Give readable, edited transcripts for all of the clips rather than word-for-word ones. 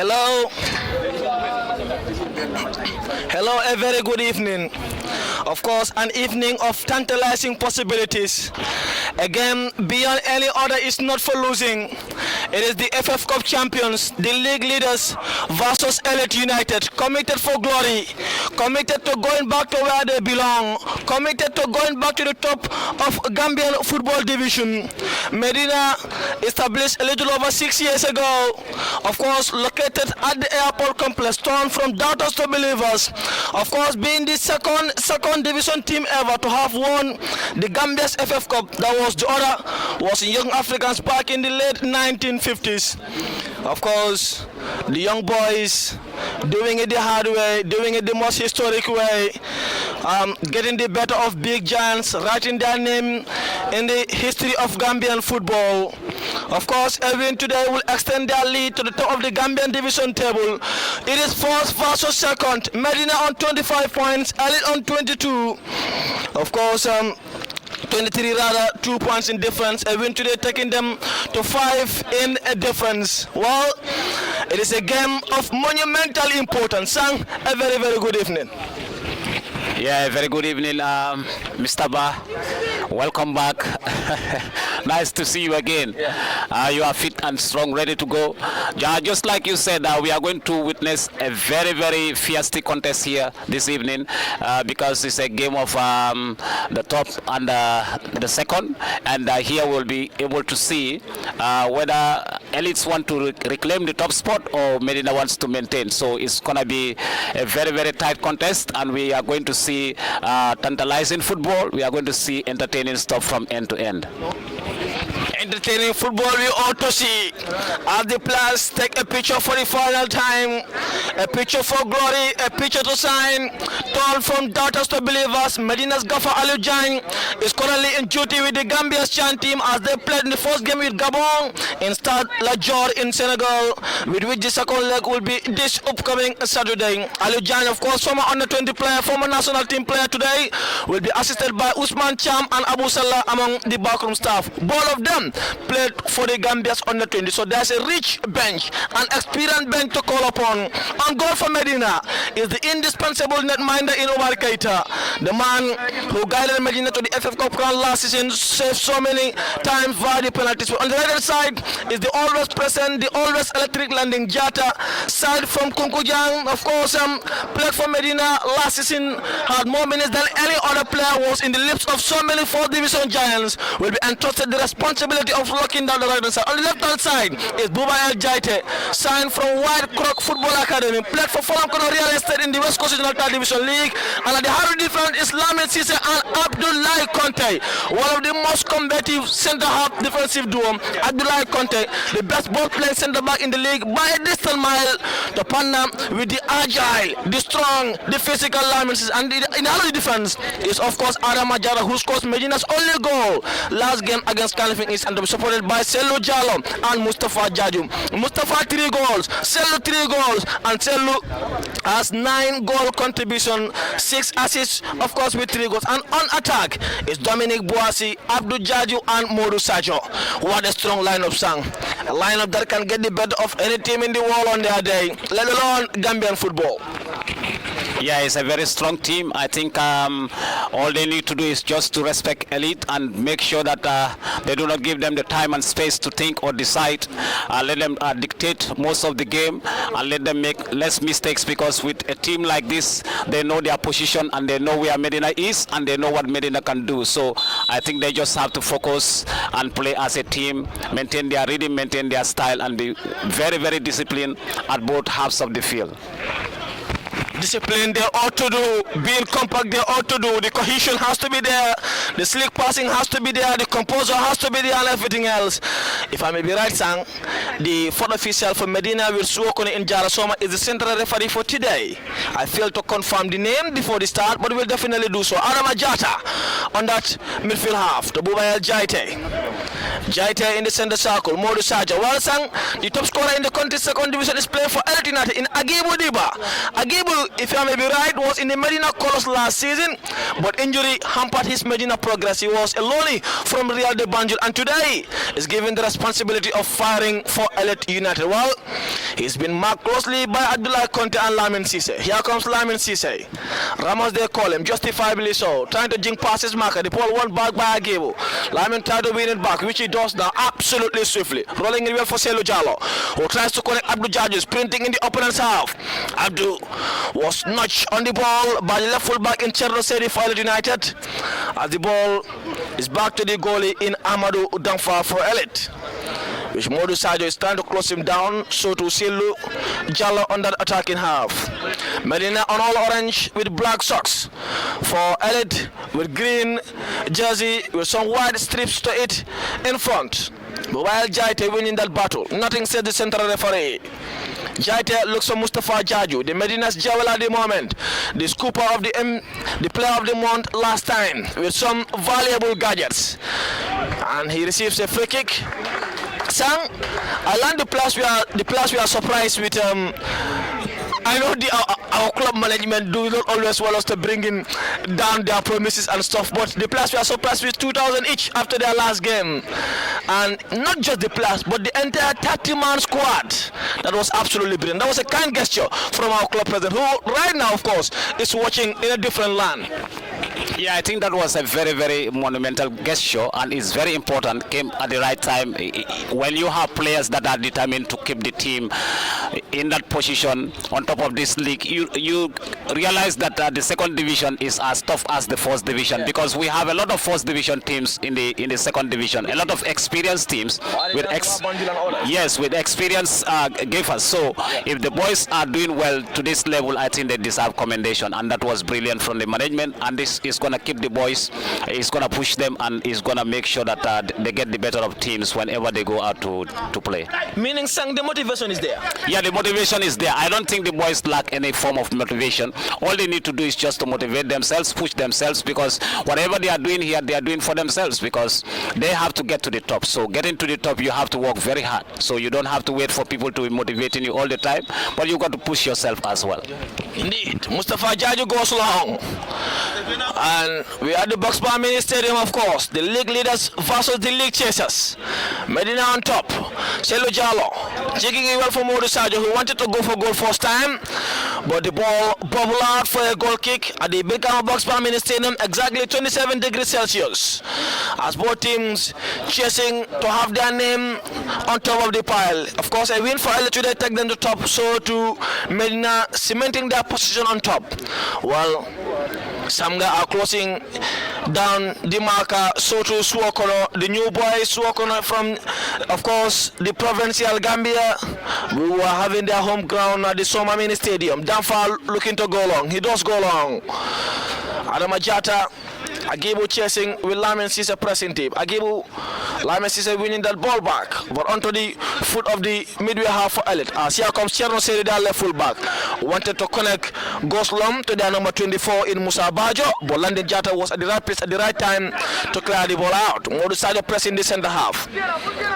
Hello. Hello, a very good evening. Of course, an evening of tantalizing possibilities. Again, beyond any other is not for losing. It is the FF Cup champions, the league leaders versus Elite United, committed for glory, committed to going back to where they belong, committed to going back to the top of Gambian football division. Medina, established a little over 6 years ago, of course, located at the airport complex, turned from doubters to believers. Of course, being the second division team ever to have won the Gambia's FF Cup. That was the other was in Young Africans back in the late 1950s. Of course, the young boys doing it the hard way, doing it the most historic way, getting the better of big giants, writing their name in the history of Gambian football. Of course, Evin today will extend their lead to the top of the Gambian division table. It is first versus second. Medina on 25 points, Elite on 22. Of course, 23 rather, 2 points in difference. A win today taking them to 5 in a difference. Well, it is a game of monumental importance. Sang, a very, very good evening. Yeah, very good evening, Mr. Ba. Welcome back. Nice to see you again. You are fit and strong, ready to go. Just like you said, we are going to witness a very, very fierce contest here this evening because it's a game of the top and the second. And here we'll be able to see whether Elites want to reclaim the top spot or Medina wants to maintain. So it's going to be a very, very tight contest, and we are going to see tantalizing football. We are going to see entertaining stuff from end to end. Entertaining football we ought to see as the players take a picture for the final time, a picture for glory, a picture to sign. Torn from doubters to believers, Medina's Gaffer Alujang is currently in duty with the Gambia's Chan team as they played in the first game with Gabon in Stade Lajor in Senegal, with which the second leg will be this upcoming Saturday. Alujang, of course, former under-20 player, former national team player today, will be assisted by Usman Cham and Abu Salah among the backroom staff. Both of them played for the Gambia's under-20, so there's a rich bench, an experienced bench to call upon. On goal for Medina is the indispensable netminder in Omar Keita, the man who guided Medina to the FF Cup crown last season, saved so many times via the penalties. On the right hand side is the always present, the always electric landing Jata, side from Kunkujang. Of course, played for Medina last season, had more minutes than any other player was in the lips of so many 4th division giants, will be entrusted the responsibility of locking down the right hand side. On the left hand side is Buba El Jaite, signed from White Croc Football Academy, played for Fulham Real Estate in the West Coast National Division League, and at the hard defense is Lamin Sise and Abdullahi Conte, one of the most combative centre-half defensive duo. Abdullahi Conte, the best ball-playing centre-back in the league by a distant mile, to partner with the agile, the strong, the physical Lamin Sise. And in the other defense is, of course, Adam Majara, who scores Medina's only goal last game against Califing East, and to be supported by Sellu Jallo and Mustafa Jaju. Mustafa 3 goals, Sellu 3 goals, and Sellu has 9 goal contribution, 6 assists, of course, with 3 goals. And on attack is Dominic Boasi, Abdul Jaju, and Modu Sajo. What a strong lineup, Sang. A lineup that can get the better of any team in the world on their day, let alone Gambian football. Yeah, it's a very strong team. I think all they need to do is just to respect Elite and make sure that they do not give them the time and space to think or decide. Let them dictate most of the game and let them make less mistakes, because with a team like this, they know their position and they know where Medina is and they know what Medina can do. So I think they just have to focus and play as a team, maintain their rhythm, maintain their style, and be very, very disciplined at both halves of the field. Discipline they ought to do, being compact they ought to do, the cohesion has to be there, the slick passing has to be there, the composure has to be there, and everything else. If I may be right, Sang, the fourth official for Medina, Wilsuokone in Jarasoma, is the central referee for today. I failed to confirm the name before the start, but we'll definitely do so. Adam Ajata on that midfield half, to Buba El Jaite. Jaita in the center circle. Modu Saja. Well, Sang, the top scorer in the country's second division, is playing for Elite United in Agibu Diba. Agibu, if I may be right, was in the Medina colours last season, but injury hampered his Medina progress. He was alone from Real de Banjul, and today is given the responsibility of firing for Elite United. Well, he's been marked closely by Abdullah Conte and Lamin Cisse. Here comes Lamin Cisse. Ramos, they call him, justifiably so, trying to jink past his marker. The ball won back by Agibu. Lamin tried to win it back, which he does now absolutely swiftly. Rolling it well for Selu Jallo, who tries to connect Abdul Jaju, sprinting in the opponent's half. Abdul was notched on the ball by the left fullback in Cherno Sedi for Elite United, as the ball is back to the goalie in Amadou Danfa for Elite, which Modu Sajo is trying to close him down, so to Selu Jallo on that attacking half. Medina on all orange with black socks for Elite, with green jersey with some white strips to it in front. While Jaite winning that battle, nothing said the central referee. Jaite looks for Mustafa Jaju, the Medina's jewel at the moment, the scooper of the player of the month last time, with some valuable gadgets, and he receives a free kick. Sang, I learned the players we are surprised with. I know our club management do not always want us to bring in down their promises and stuff, but the players we are surprised with 2,000 each after their last game, and not just the players but the entire 30-man squad. That was absolutely brilliant. That was a kind gesture from our club president, who right now of course is watching in a different land. Yeah, I think that was a very, very monumental gesture, and it's very important. Came at the right time when you have players that are determined to keep the team in that position on top of this league. You realize that the second division is as tough as the first division, because we have a lot of first division teams in the second division, a lot of experienced teams with with experience givers. So if the boys are doing well to this level, I think they deserve commendation, and that was brilliant from the management. And this is going to keep the boys, it's going to push them, and it's going to make sure that they get the better of teams whenever they go out to play. Meaning, Sang, the motivation is there? Yeah, the motivation is there. I don't think the boys lack any form of motivation. All they need to do is just to motivate themselves, push themselves, because whatever they are doing here, they are doing for themselves, because they have to get to the top. So getting to the top, you have to work very hard. So you don't have to wait for people to be motivating you all the time, but you got to push yourself as well. Indeed. Mustafa Jaju goes long. And we are at the Boxbar Mini Stadium, of course. The league leaders versus the league chasers. Medina on top. Selu Jallo jigging it well for Modu Sajo, who wanted to go for goal first time, but the ball bubbled out for a goal kick at the Big Boxbar Mini Stadium, exactly 27 degrees Celsius. As both teams chasing to have their name on top of the pile. Of course, a win for Elite today take them to top, so to Medina cementing their position on top. Well, Samga are closing down the marker, so to Suokono, the new boy Suokono from, of course, the provincial Gambia, who were having their home ground at the Soma Mini Stadium. Danfa looking to go long. He does go long. Adama Jata, Agibu chasing with Lamin Cisse pressing team. Agibu, Lamin Cisse winning that ball back, but onto the foot of the midway half for Elite. As here comes Cherno Seri, their left full back. Wanted to connect Goslom to their number 24 in Musa Bajo, but Landon Jata was at the right place at the right time to clear the ball out. Modu Sajo pressing the center half.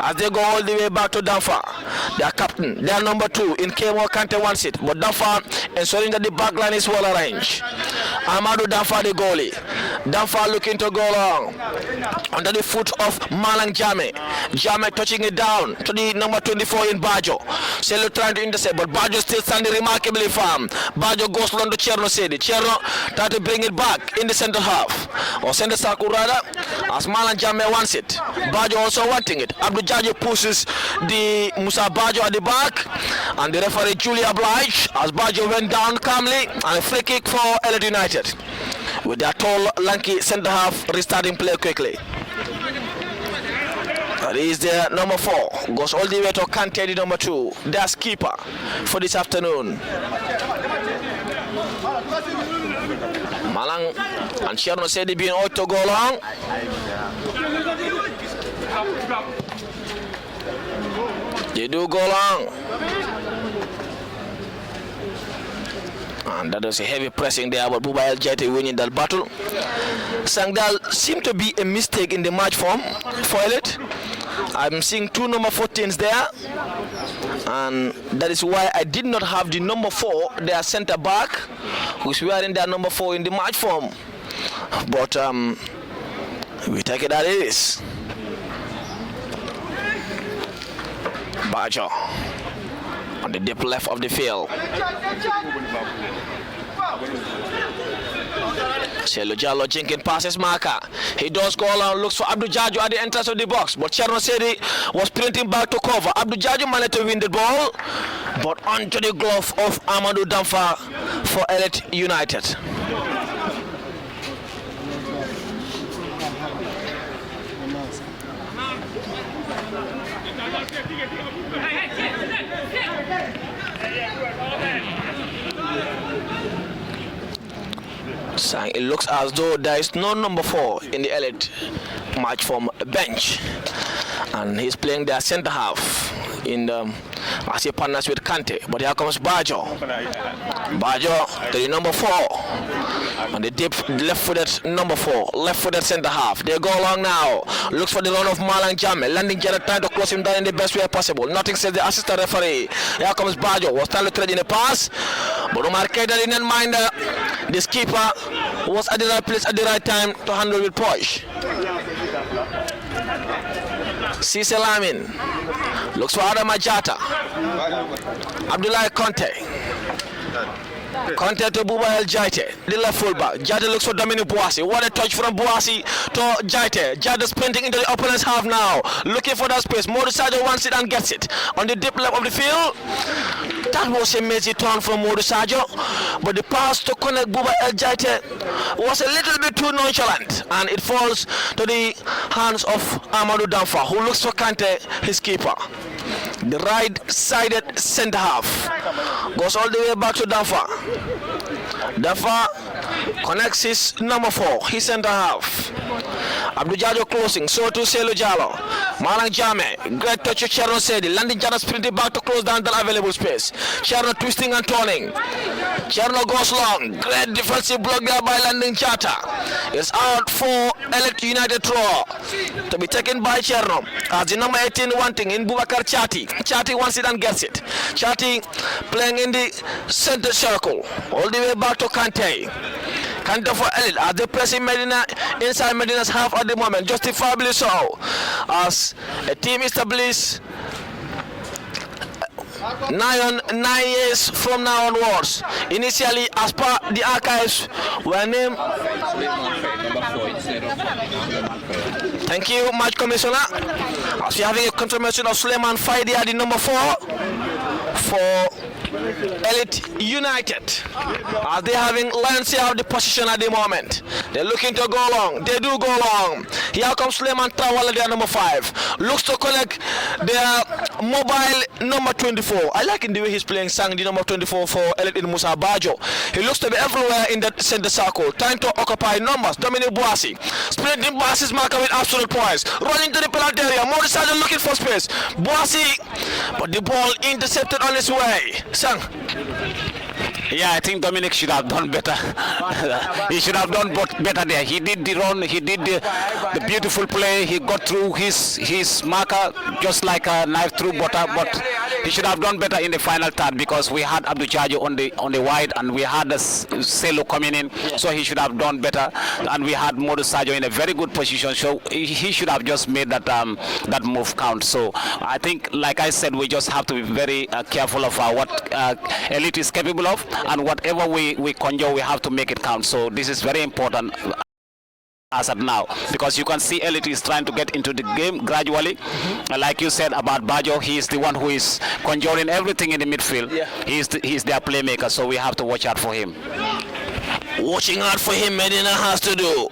As they go all the way back to Danfa, their captain, their number 2 in Kemo Kante wants it, but Danfa ensuring that the back line is well arranged. Amadou Danfa, the goalie. Danfa looking to go long under the foot of Malang Jame. Jame touching it down to the number 24 in Bajo. Selu trying to intercept, but Bajo still standing remarkably firm. Bajo goes long to Cherno Sedi. Cherno trying to bring it back in the center half, or center circle rather, as Malang Jame wants it. Bajo also wanting it. Abdul Jaji pushes the Musa Bajo at the back, and the referee Julia obliged as Bajo went down calmly, and a free kick for Elite United, with their tall, lanky center half restarting play quickly. That is their number 4. Goes all the way to Kante, the number 2. That's keeper for this afternoon. Malang and Cherno Sedi being out to go long. They do go long. And that was a heavy pressing there, but Buba Jete winning that battle. Sangdal seemed to be a mistake in the match form for Elite. I'm seeing two number 14s there, and that is why I did not have the number 4, their center back, who's wearing their number 4 in the match form. But we take it as it is. Bajo on the deep left of the field. Selu Jallo Jenkins passes marker. He does go along, looks for Abdul Jaju at the entrance of the box, but Cherno Sedi was sprinting back to cover. Abdul Jaju managed to win the ball, but onto the glove of Amadou Damfa for Elite United. It looks as though there is no number 4 in the Elite match from bench, and he's playing their center half in the as he partners with Kante. But here comes Bajo. Bajo to the number 4 on the deep left-footed number 4, left-footed center half. They go along now. Looks for the run of Malang Jame. Landing Jada trying to close him down in the best way possible. Nothing says the assistant referee. Here comes Bajo. Was trying to trade in a pass, but Omar Keita didn't mind the skipper was at the right place at the right time to handle with push. Cisse Lamin looks for Adam Ajata. Abdullah Conte. Conte to Buba El Jaite, the left fullback. Jaite looks for Dominic Boasi. What a touch from Boasi to Jaite. Jaite sprinting into the opponent's half now, looking for that space. Modou Sadio wants it and gets it on the deep left of the field. That was a major turn from Modou Sadio, but the pass to connect Buba El Jaite was a little bit too nonchalant, and it falls to the hands of Amadou Damfa, who looks for Kante, his keeper. The right-sided center half goes all the way back to Damfa. Damfa connects his number 4, his center half. Abdou Jajo closing, so to Selu Jallo. Malang Jame, great touch to Cherno Sedi. Landing Jana sprinting back to close down the available space. Cherno twisting and turning. Cherno goes long. Great defensive block there by Landing Jata. It's out for Elite United throw to be taken by Cherno. As the number 18 wanting in Bubakar Chati. Chati wants it and gets it. Chati playing in the center circle. All the way back to Kante. Kante for Elite as they press in Medina inside Medina's half at the moment, justifiably so, as a team established 9 years from now onwards. Initially, as per the archives, were named. Thank you, Match Commissioner. As we're having a confirmation of Suleiman Faidi at the number 4 for Elite United, as they're having Lancia out the position at the moment. They're looking to go long. They do go long. Here comes Suleiman Trawala, their number 5. Looks to collect their mobile number 24. I like in the way he's playing Sang, the number 24 for Elite in Musa Bajo. He looks to be everywhere in the center circle, trying to occupy numbers. Dominic Boasi, sprinting past his marker with absolute points. Running to the penalty area. Modou Sadio looking for space. Boasi, but the ball intercepted on its way. Sang. Yeah, I think Dominic should have done better. He should have done better there. He did the run, he did the beautiful play, he got through his marker just like a knife through butter, but he should have done better in the final third, because we had Abdou Jajo on the wide and we had the Selo coming in, so he should have done better, and we had Modou Sadio in a very good position, so he should have just made that move count. So I think, like I said, we just have to be very careful of what Elite is capable of, and whatever we conjure, we have to make it count. So this is very important as of now, because you can see Elite is trying to get into the game gradually. Like you said about Bajo, he is the one who is conjuring everything in the midfield. He's their playmaker, so we have to watch out for him. Watching out for him, Medina has to do.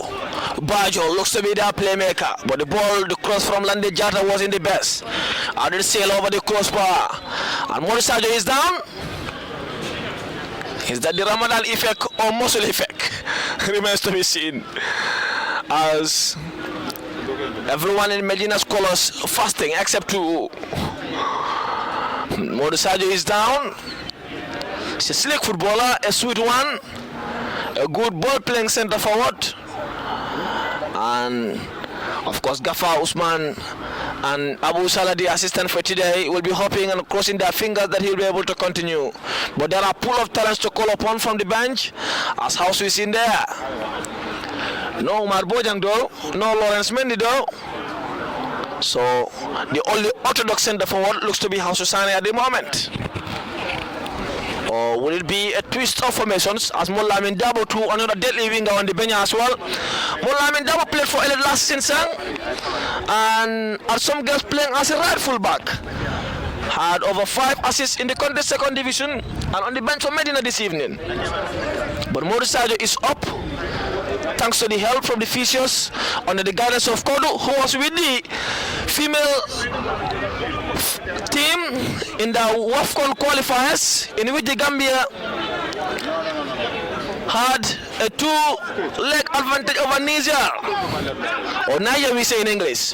Bajo looks to be their playmaker, but the ball, the cross from Lande Jata was in the best. Out the sail over the crossbar, and Modou Sadio is down. Is that the Ramadan effect or muscle effect? Remains to be seen, as everyone in Medina's colors fasting except two. Modou Sadio is down. He's a slick footballer, a sweet one, a good ball playing center forward, and of course Gafar Usman And Abu Salah, the assistant for today, will be hoping and crossing their fingers that he'll be able to continue. But there are a pool of talents to call upon from the bench, as House is in there. No Umar Bojang though, no Lawrence Mendy though. So the only orthodox center forward looks to be House Sane at the moment. Or will it be a twist of formations as Moulamin Dabo to another deadly winger on the bench as well? Moulamin Dabo played for Elite last season and are some girls playing as a right full back. Had over 5 assists in the country's second division and on the bench for Medina this evening. But Modou Sadio is up thanks to the help from the physios under the guidance of Kodu, who was with the female team in the WAFCON qualifiers, in which the Gambia had a 2-leg advantage over Niger, or Niger we say in English.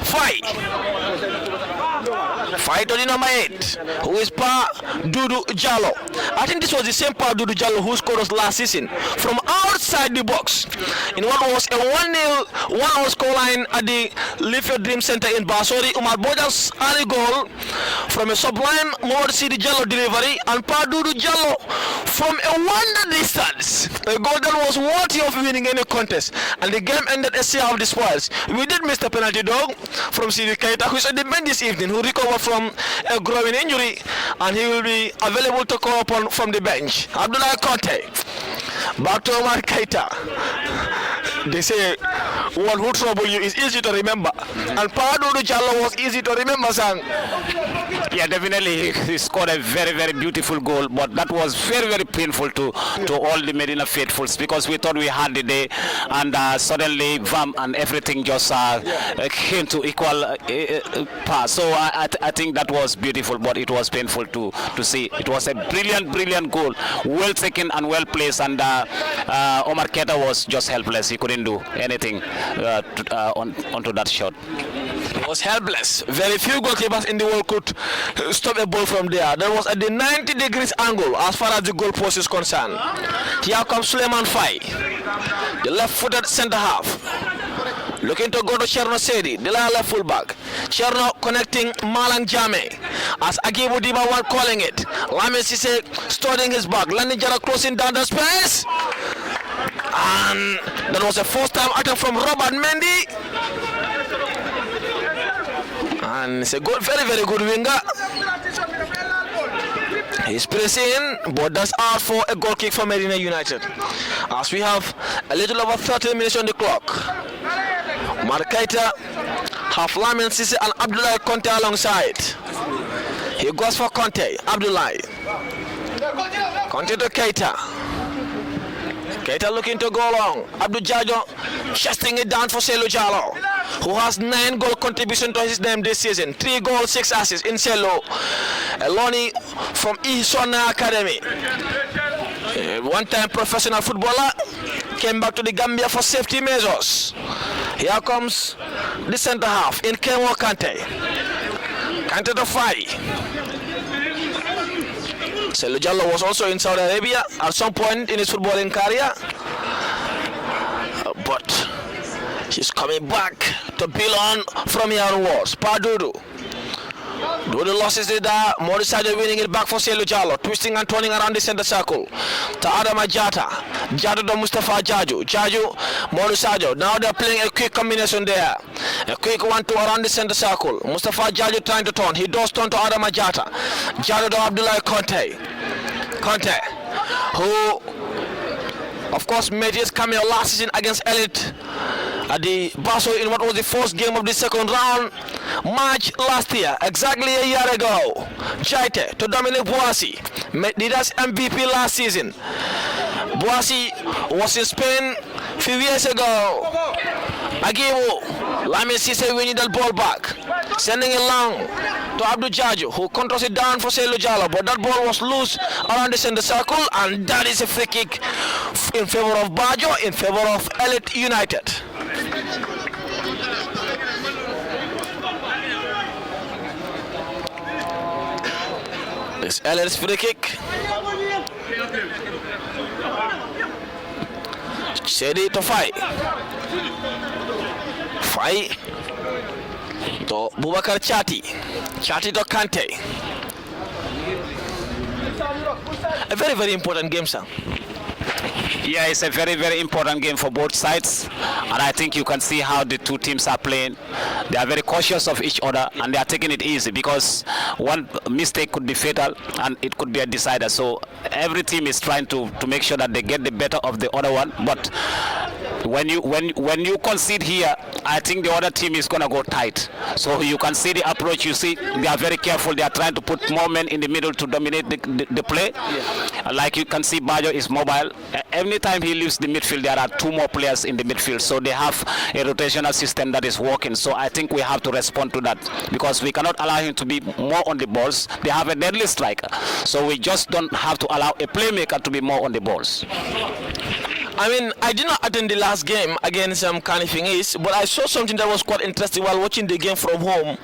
Fight on the number 8, who is Pa Dudu Jallo. I think this was the same Pa Dudu Jallo who scored us last season from outside the box in what was a 1-0 1-0 scoreline at the Live Your Dream Center in Basori. Umar Boja's early goal from a sublime Mohamed Sidi Jallo delivery, and Pa Dudu Jallo from a wonder distance. A goal that was worthy of winning any contest, and the game ended a share of the spoils. We did miss the penalty though from Sidi Keita, who is on the bench this evening, who recovered from a growing injury, and he will be available to call upon from the bench. Abdullah Conte, back to Omar Keita. They say one who trouble you is easy to remember, and Padudu Jallo was easy to remember, Sang. Yeah, definitely he scored a very, very beautiful goal, but that was very, very painful to all the Medina faithfuls, because we thought we had the day, and suddenly VAM and everything just came to equal pass. So I think that was beautiful, but it was painful to see. It was a brilliant goal, well taken and well placed, and Omar Keita was just helpless. He couldn't do anything onto that shot. He was helpless. Very few goalkeepers in the world could stop a ball from there. That was at the 90 degrees angle as far as the goalpost is concerned. Here comes Suleiman Fai, the left-footed centre half, looking to go to Cherno Sedi, the left fullback. Cherno connecting Malang Jame as Agibu Diba was calling it. Lamin Sise studying his back. Landing Jara closing down the space. And that was a first-time attack from Robert Mendy. And it's a good, very good winger. He's pressing, but that's out for a goal kick for Medina United. As we have a little over 30 minutes on the clock. Markaita have Lamin Sisi and Abdullah Conte alongside. He goes for Conte, Abdullah. Conte to Keita. Keita looking to go long. Abdul Jajo chesting it down for Selu Jalo, who has 9 goal contribution to his name this season. 3 goals, 6 assists in Selu. Eloni from Isona Academy. One-time professional footballer, came back to the Gambia for safety measures. Here comes the centre half in Kenwo Kante. Kante to Fai. Selu Jallo was also in Saudi Arabia at some point in his footballing career, but he's coming back to build on from here onwards. Padudu. Dudu losses it there. Modou Sadio winning it back for Selu Jallo, twisting and turning around the center circle to Adama Jata. Jata to Mustafa Jaju. Modou Sadio. Now they're playing a quick combination there. A quick 1-2 around the center circle. Mustafa Jaju trying to turn. He does turn to Adama Jata. Jata to Abdullah Conte, who of course made his cameo last season against Elite at the Baso in what was the first game of the second round, March last year, exactly a year ago. Jaite to Dominic Boasi, Medina's MVP last season. Boasi was in Spain a few years ago. Agibu, Lamin Sise winning that ball back, sending it long to Abdul Jaju, who controls it down for Selu Jallo, but that ball was loose around the center circle, and that is a free kick in favor of Bajo, in favor of Elite United. It's Elite's free kick. Sedi to Fai. to Boubacar Chati to Kante. A very, very important game, sir. Yeah, it's a very, very important game for both sides, and I think you can see how the two teams are playing. They are very cautious of each other, and they are taking it easy because one mistake could be fatal, and it could be a decider. So every team is trying to make sure that they get the better of the other one. But when you concede here, I think the other team is gonna go tight. So you can see the approach. You see, they are very careful. They are trying to put more men in the middle to dominate the play. Yeah. Like you can see, Bajo is mobile. Every time he leaves the midfield, there are two more players in the midfield. So they have a rotational system that is working. So I think we have to respond to that because we cannot allow him to be more on the balls. They have a deadly striker. So we just don't have to allow a playmaker to be more on the balls. I mean, I did not attend the last game against Kanifing East, but I saw something that was quite interesting while watching the game from home.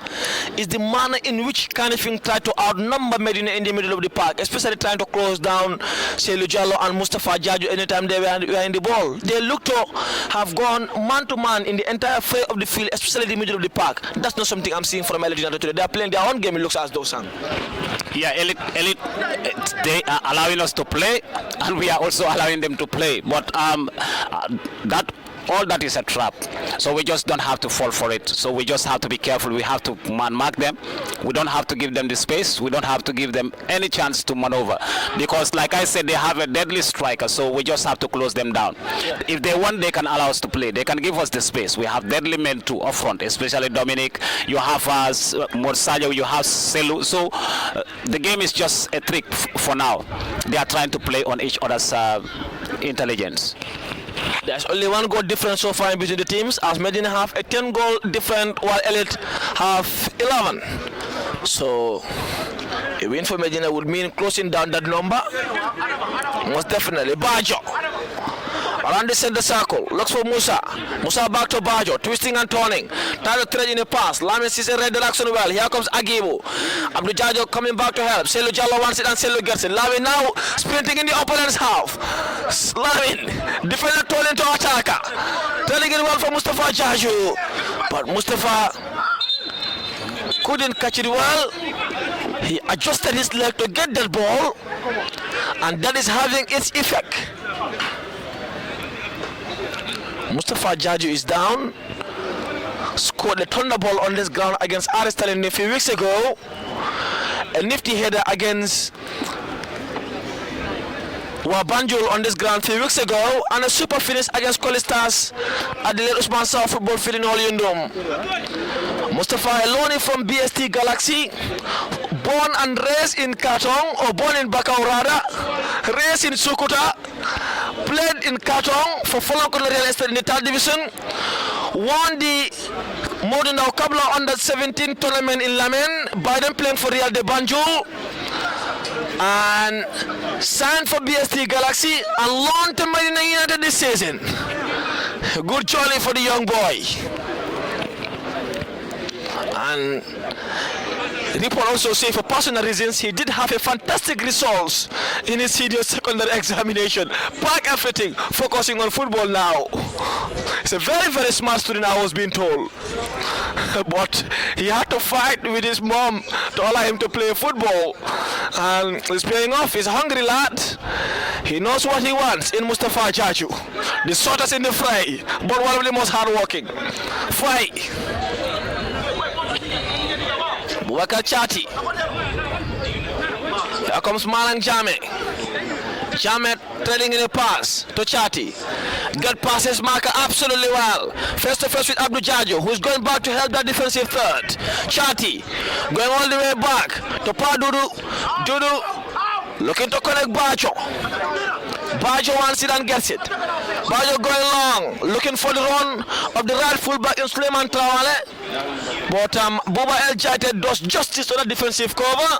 Is the manner in which Kanifing tried to outnumber Medina in the middle of the park, especially trying to close down Selu Jallo and Mustafa Jaju anytime they were in the ball. They look to have gone man-to-man in the entire fray of the field, especially the middle of the park. That's not something I'm seeing from Elite today. They are playing their own game, it looks as though, son. Yeah, Elite, they are allowing us to play, and we are also allowing them to play. But all that is a trap, so we just don't have to fall for it. So we just have to be careful. We have to mark them. We don't have to give them the space. We don't have to give them any chance to maneuver, because like I said, they have a deadly striker, so we just have to close them down. If they want, they can allow us to play. They can give us the space. We have deadly men too up front, especially Dominic. You have Morsajo, you have Selu. So the game is just a trick for now. They are trying to play on each other's intelligence. There's only one goal difference so far in between the teams, as Medina have a 10-goal difference while Elite have 11. So a win for Medina would mean closing down that number. Most definitely. Bajo around the center circle, looks for Musa. Musa back to Bajo, twisting and turning. Trying to thread in a pass. Lamin sees a red direction well. Here comes Agibu. Abdul Jajo coming back to help. Selu Jallo wants it and Selu gets it. Lamin now sprinting in the opponent's half. Lamin, defender turning to attacker. Turning it well for Mustafa Jaju. But Mustafa couldn't catch it well. He adjusted his leg to get that ball, and that is having its effect. Mustafa Jaju is down. Scored a thunderbolt on this ground against Aristalin a few weeks ago. A nifty header against Wabanjul on this ground a few weeks ago, and a super finish against Kolistas at the Late Usman South football field in Olyundum. Mustafa Eloni from BST Galaxy, born and raised in Katong, or born in Bakaurada, raised in Sukuta, played in Katong for Folokon Real Estate in the 3rd division, won the Modern Kabla under 17 tournament in Lamen by them playing for Real de Banjul, and signed for BST Galaxy and loaned to Medina United this season. Good journey for the young boy. And report also say for personal reasons he did have a fantastic results in his senior secondary examination. Back everything, focusing on football now. He's a very, very smart student, I was being told. But he had to fight with his mom to allow him to play football. And he's paying off. He's a hungry lad. He knows what he wants in Mustafa Jaju. The shortest in the fray, but one of the most hardworking. Fight. Boubacar Chati. Here comes Malang Jame. Jame trailing in a pass to Chati. Good passes marker absolutely well. Face to face with Abdul Jajo, who's going back to help that defensive third. Chati going all the way back to Pa Dudu. Dudu looking to connect Bajo. Bajo wants it and gets it. Bajo going long, looking for the run of the right fullback in Suleiman Traore. But Buba El Jaite does justice to the defensive cover,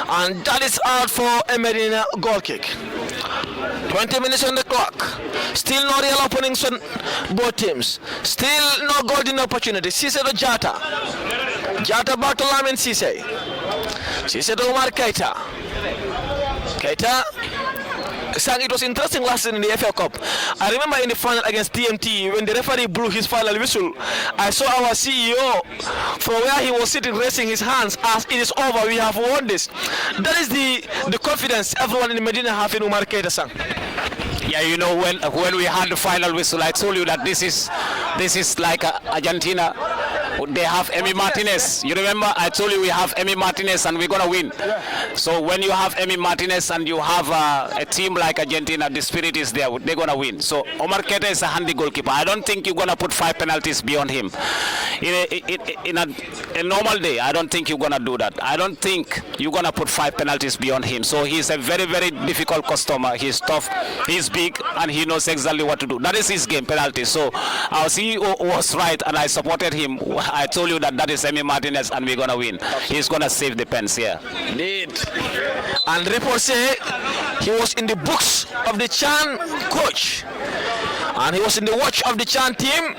and that is out for a Medina goal kick. 20 minutes on the clock. Still no real openings on both teams. Still no golden opportunity. Cisse to Jata. Jata back to Lamin Cisse. Cisse to Omar Keita. Keita Sang, it was interesting last season in the FA Cup. I remember in the final against TMT when the referee blew his final whistle. I saw our CEO from where he was sitting raising his hands as it is over, we have won this. That is the confidence everyone in Medina have in Umar Keita, Sang. Yeah, you know, when we had the final whistle, I told you that this is like Argentina. They have Emi Martinez. You remember? I told you we have Emi Martinez and we're gonna win. So when you have Emi Martinez and you have a team like Argentina, the spirit is there. They're gonna win. So Omar Keita is a handy goalkeeper. I don't think you're gonna put 5 penalties beyond him. In a normal day, I don't think you're gonna do that. I don't think you're gonna put 5 penalties beyond him. So he's a very, very difficult customer. He's tough. He's big and he knows exactly what to do. That is his game, penalties. So our CEO was right and I supported him. I told you that is Emi Martinez and we're gonna win. He's gonna save the pens here. Indeed. And reports say he was in the books of the Chan coach. And he was in the watch of the Chan team.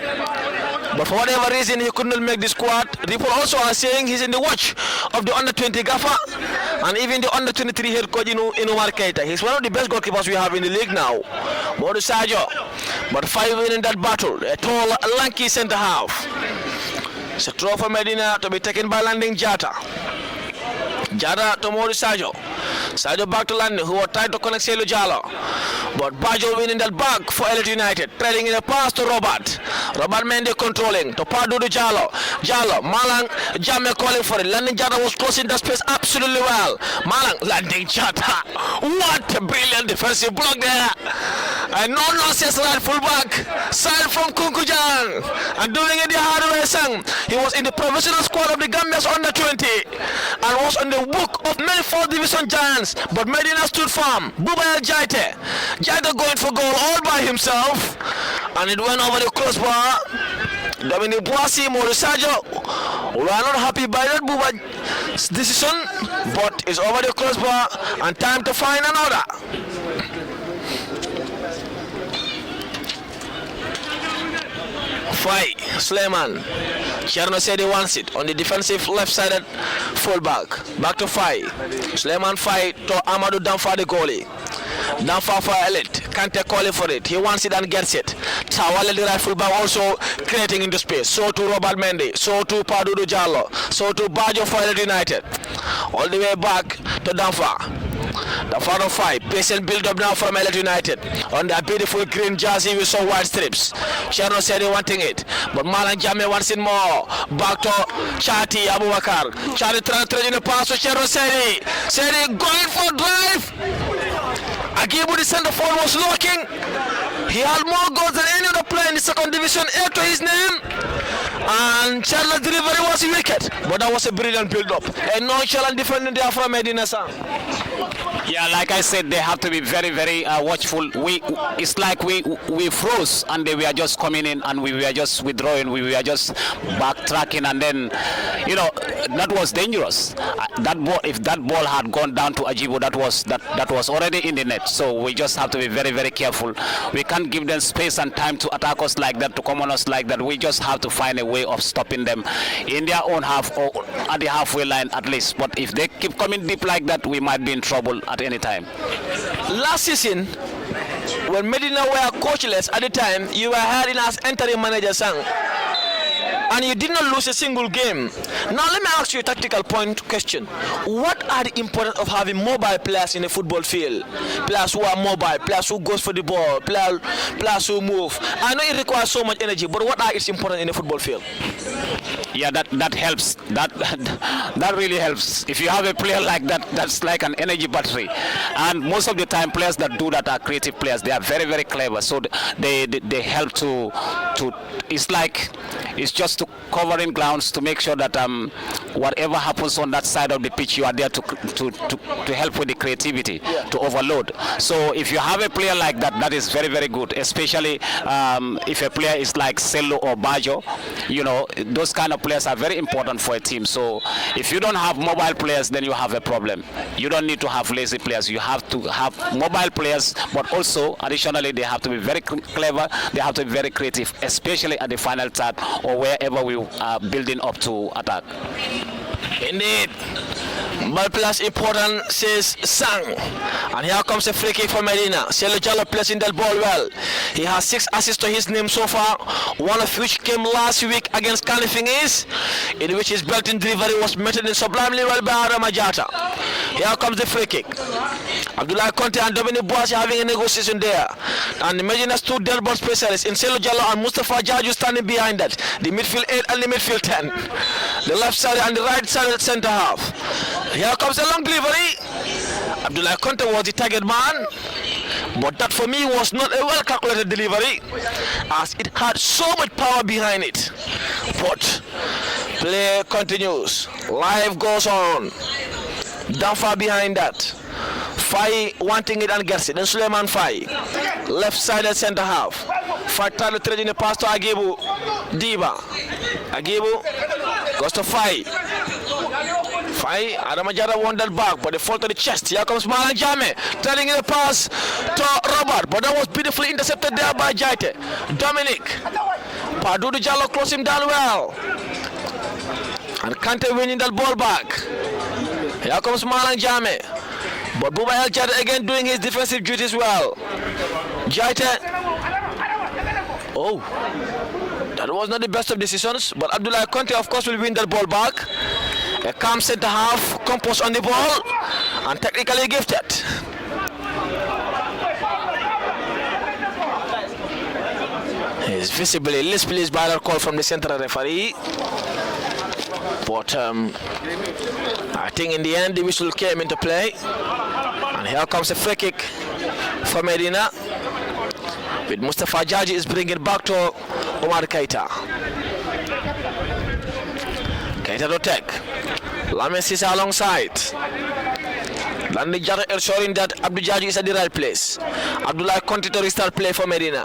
But for whatever reason he could not make the squad. Report also are saying he's in the watch of the under-20 gaffer and even the under-23 head coach in Umar Keita. He's one of the best goalkeepers we have in the league now. Modu Sajo. But 5 in that battle. A tall, lanky centre half. It's a throw for Medina to be taken by landing Jata. Jata to Modu Sajo. Sajo back to landing, who was trying to connect Selu Jalo. But Bajo winning that back for Elite United. Trading in a pass to Robert. Robert Mendy controlling to Padudu Jalo. Jalo, Malang, Jame calling for it. Landing Jata was closing that space absolutely well. Malang, landing Jata. What a brilliant defensive block there. And no nonsense right fullback. Side from Kunkujang. And doing it the hard way, Sang. He was in the professional squad of the Gambia's under 20. And was on the book of many 4th division giants. But Medina stood firm. Buba El Jaite. Jaite going for goal all by himself. And it went over the crossbar. Dominic Boissy, Modu Sajo. We are not happy by that Buba's decision. But it's over the crossbar. And time to find another. Fight, Suleiman. Cherno said he wants it on the defensive left-sided fullback. Back to Fai. Suleiman Fai to Amadou Danfa the goalie. Danfa for Elite. Kante calling for it. He wants it and gets it. Tawale the right fullback also creating into space. So to Robert Mendy. So to Padudu Jallo. So to Bajo for Elite United. All the way back to Danfa. The 4 of 5, patient build up now from Elite United. On that beautiful green jersey with some white strips. Cherno said he wanting it, but Malang Jame wants it more. Back to Chati Abubakar. Chati trying to pass to Cherno Seri. Seri going for drive. Agibu the center forward was looking. He had more goals than any other player in the 2nd division to his name. And Charles' delivery was wicked, but that was a brilliant build up. A nonchalant defending there from Medina. Yeah, like I said, they have to be very, very watchful. It's like we froze and they were just coming in and we were just withdrawing. We were just backtracking, and then, you know, that was dangerous. That ball, if that ball had gone down to Ajibo, that was already in the net. So we just have to be very, very careful. We can't give them space and time to attack us like that, to come on us like that. We just have to find a way of stopping them in their own half or at the halfway line at least. But if they keep coming deep like that, we might be in trouble at any time. Last season, when Medina were coachless at the time, you were hiring as interim manager, Sang, and you did not lose a single game. Now let me ask you a tactical point question. What are the importance of having mobile players in the football field? Players who are mobile, players who goes for the ball, players who move. I know it requires so much energy, but what are its importance in the football field? Yeah, that helps. That really helps. If you have a player like that, that's like an energy battery. And most of the time, players that do that are creative players. They are very, very clever. So they help to. It's just to covering grounds to make sure that whatever happens on that side of the pitch, you are there to help with the creativity, to overload. So if you have a player like that, that is very, very good. Especially if a player is like Sello or Bajo, you know, those kind of players are very important for a team. So if you don't have mobile players, then you have a problem. You don't need to have lazy players. You have to have mobile players, but also additionally they have to be very clever. They have to be very creative, especially at the final third or wherever we are building up to attack. Indeed. Ball plus important, says Sang. And here comes a free kick for Medina. Selo Jallo placing that ball well. He has 6 assists to his name so far, one of which came last week against Canifingis, in which his belting delivery was met in sublimely well by Adama Jata. Here comes the free kick. Abdullah Conte and Dominic Boasi having a negotiation there. And Medina's 2 dead ball specialists in Selo Jallo and Mustafa Jaju standing behind that. The midfield 8 and the midfield 10. The left side and the right side at center half. Here comes a long delivery. Abdullah Conte was the target man, but that for me was not a well calculated delivery, as it had so much power behind it. But play continues. Life goes on. Down far behind that. Fai wanting it and gets it. Then Suleiman Fai. Left side at center half. Fai trying to trade in the pass to Agibu. Diba. Agibu goes to Fai. Fai, Adamajara won that back, but they fall to the chest. Here comes Malang Jame, telling in the pass to Robert, but that was beautifully intercepted there by Jaite. Dominic, Padudu Jallo closed him down well. And Kante winning that ball back. Here comes Malang Jame, but Buba El Jaite again doing his defensive duties well. Jaite, oh, that was not the best of decisions, but Abdullah Conte of course will win that ball back. A calm center half, composed on the ball, and technically gifted. He's visibly displeased by that call from the central referee. But I think in the end the whistle came into play. And here comes a free kick for Medina. With Mustafa Jaji is bringing it back to Omar Keita. Keita to take. Lamin Sisa alongside. Landi Jara ensuring that Abdul Jaji is at the right place. Abdullah Conte to restart play for Medina.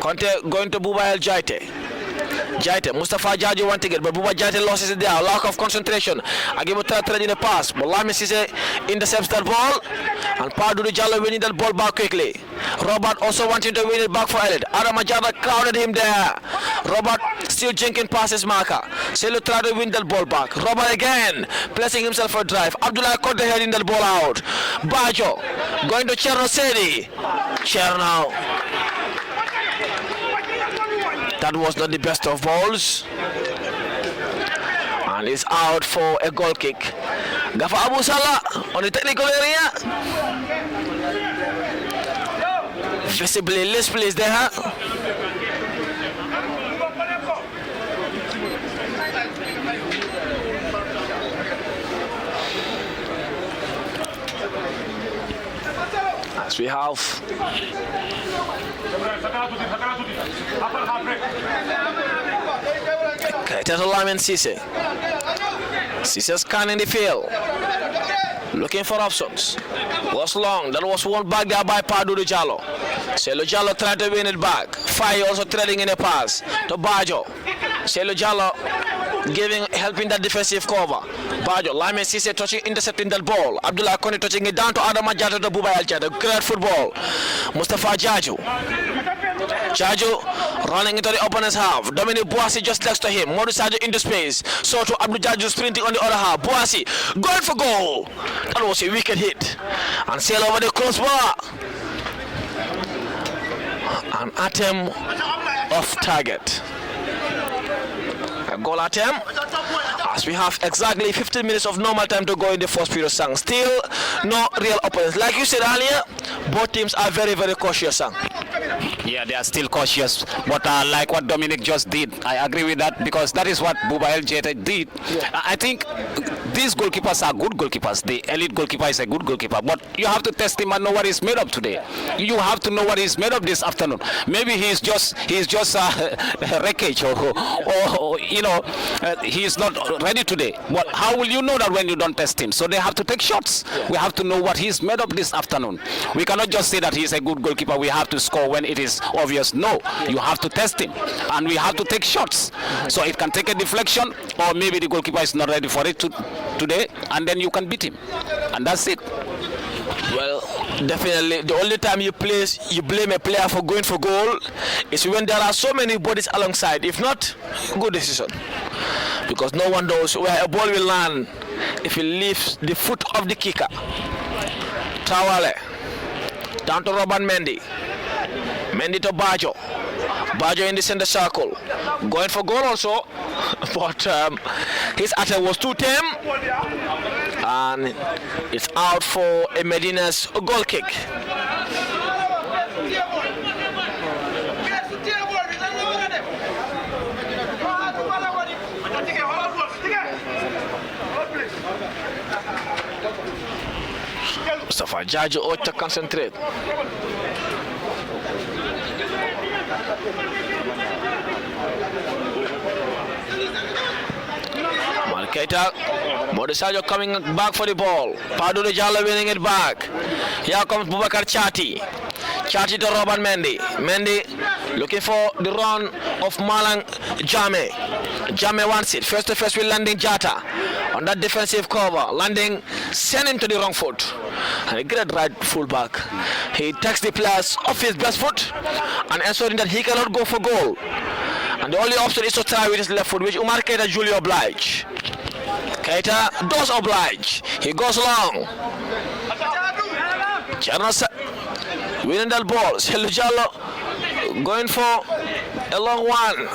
Conte going to Buba El Jaite. Jaite, Mustafa Jaji wanting it, but Buba Jaite loses it there. Lack of concentration. Agibu tried in the pass, but Lamin Sisa intercepts that ball. And Padudu Jallo winning that ball back quickly. Robert also wanting to win it back for Elliot. Adamajada crowded him there. Robert still jinking past his marker. Selu tried to win that ball back. Robert again placing himself for a drive. Abdullah Conte heading that ball out. Bajo going to Cherno Sedi. Cherno. That was not the best of balls. And it's out for a goal kick. Gafa Abu Salah on the technical area. Visibly displeased there. As we have Keita Lamin Cisse. Cisse scanning the field, looking for options. Was long. That was one back there by Padudu Jallo. Selo Jallo tried to win it back. Fai also trading in a pass to Bajo. Selo Jallo helping that defensive cover. Bajo, Lamin Cisse touching, intercepting that ball. Abdullah Conte touching it down to Adama Jata to Buba El Jata. Great football. Mustafa Jaju. Jaju running into the opponent's half. Dominic Boasi just next to him. Modu Sajo into space. So to Abdul Jaju sprinting on the other half. Boasi going for goal. That was a wicked hit. And sail over the crossbar. An attempt off target. A goal attempt. As we have exactly 15 minutes of normal time to go in the first period, Sang. Still no real opponents. Like you said earlier, both teams are very, very cautious, Sang. Yeah, they are still cautious, but like what Dominic just did, I agree with that, because that is what Buba El Jete did. Yeah. I think these goalkeepers are good goalkeepers. The elite goalkeeper is a good goalkeeper, but you have to test him and know what he's made of today. You have to know what he's made of this afternoon. Maybe he's just wreckage, or you know, he's not ready today. But how will you know that when you don't test him? So they have to take shots. Yeah. We have to know what he's made of this afternoon. We cannot just say that he's a good goalkeeper. We have to score when it is obvious. No, you have to test him, and we have to take shots. So it can take a deflection, or maybe the goalkeeper is not ready for it today, and then you can beat him, and that's it. Well, definitely the only time you blame a player for going for goal is when there are so many bodies alongside. If not, good decision, because no one knows where a ball will land if he leaves the foot of the kicker. Trawale down to Robert Mendy. Mendy to Bajo. Bajo in the center circle. Going for goal also. But his attempt was too tame. And it's out for a Medina's goal kick. Mustafa Jajo ought to concentrate. Keita, Modisajo coming back for the ball. Padu Jalo winning it back. Here comes Bubakar Chati. Chati to Robert Mendy. Mendy looking for the run of Malang Jame. Jame wants it. First to first with landing Jata on that defensive cover. Landing, send him to the wrong foot. And a great right fullback. He takes the players off his best foot and ensuring that he cannot go for goal. And the only option is to try with his left foot, which Umar Keita Julio oblige. Keita does oblige. He goes long. Winning that ball. Selu Jallo going for a long one.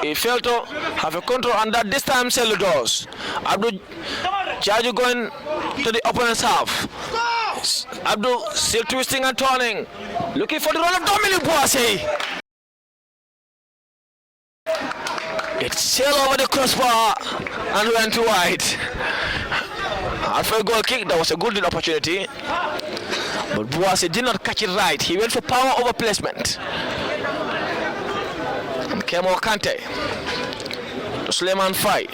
He failed to have a control, and that this time Selu does. Abdul Jaju going to the opponent's half. Abdul still twisting and turning. Looking for the run of Dominic Boise. It sailed over the crossbar and went wide. And for a goal kick, that was a good opportunity. But Boise did not catch it right. He went for power over placement. And Kemo Kante to Suleiman Fai.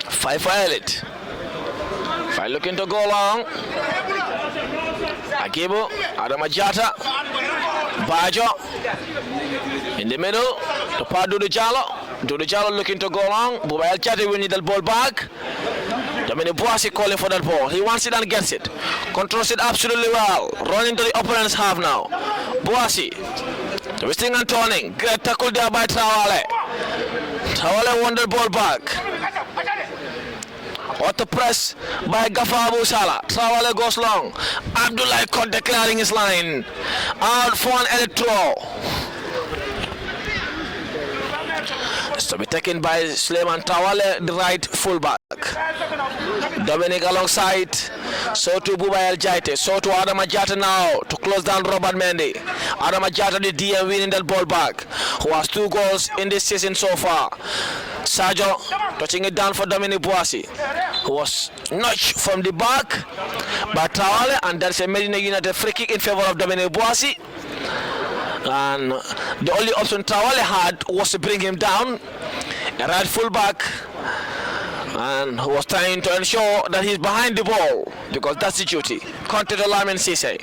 Fai for Elite. Fai looking to go long. Akibo, Adamajata, Bajo. In the middle, to Padu Jalo. Dudu Jalo looking to go long. Bubayal Chati will need the ball back. Dominic Boise calling for that ball. He wants it and gets it. Controls it absolutely well. Running to the opponent's half now. Boise. Twisting and turning. Great tackle there by Trawale. Trawale won the ball back. Auto press by Gaffa Abu Salah. Trawale goes long. Abdullah Conte clearing his line. Out for an electro. To be taken by Suleiman Trawale, the right fullback. Dominic alongside. So to Bubayal Jaite. So to Adama Jata now to close down Robert Mendy. Adama Jata, the DM, winning that ball back, who has 2 goals in this season so far. Sajo touching it down for Dominic Boise, who was notched from the back by Trawale, and that's a Medina United free kick in favor of Dominic Boise. And the only option Trawale had was to bring him down, a right fullback, and who was trying to ensure that he's behind the ball, because that's the duty. Conte to Lamin Cisse.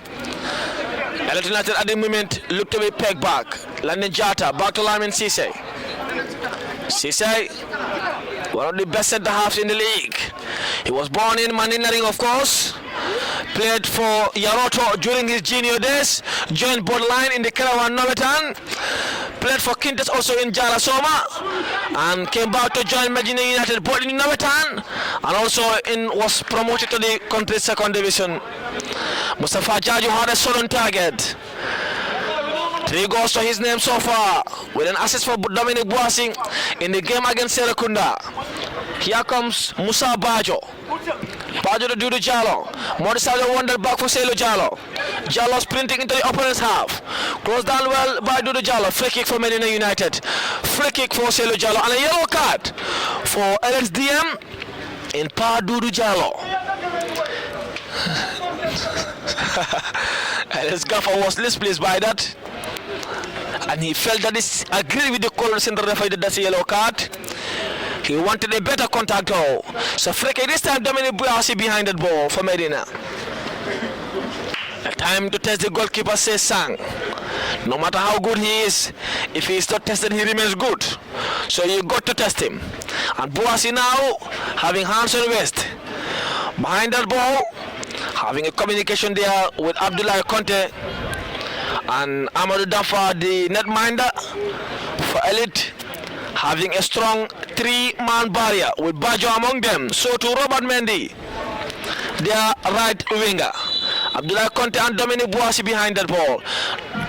Elite United at the moment look to be pegged back. Landing Jata back to Lamin Cisse. Cisse, one of the best centre halves in the league. He was born in Maninaring, of course. Played for Yaroto during his junior days. Joined borderline in the Karawan Novetan. Played for Quintes also in Jalasoma. And came back to join Medina United both in Novetan. And also was promoted to the country's second division. Mustafa Jaju had a sudden target. 3 goals to his name so far, with an assist for Dominic Boise in the game against Serekunda. Here comes Musa Bajo. Bajo to Dudu Jalo. Modisajo wandered back for Selu Jalo. Jalo sprinting into the opponent's half. Closed down well by Dudu Jalo. Free kick for Medina United. Free kick for Selu Jalo. And a yellow card for LSDM in Pa Dudu Jalo. LS Gaffer was displeased by that. And he felt that this agreed with the call of the central referee that that's a yellow card. He wanted a better contact goal. So Freke this time Dominic Boise behind that ball for Medina. A time to test the goalkeeper, says Sang. No matter how good he is, if he is not tested, he remains good. So you got to test him. And Boise now having hands on waist. Behind that ball, having a communication there with Abdullah Conte and Amadou Dafa, the netminder for Elite, having a strong three-man barrier with Bajo among them. So to Robert Mendy, their right winger. Abdullah Conte and Dominic Boasi behind that ball.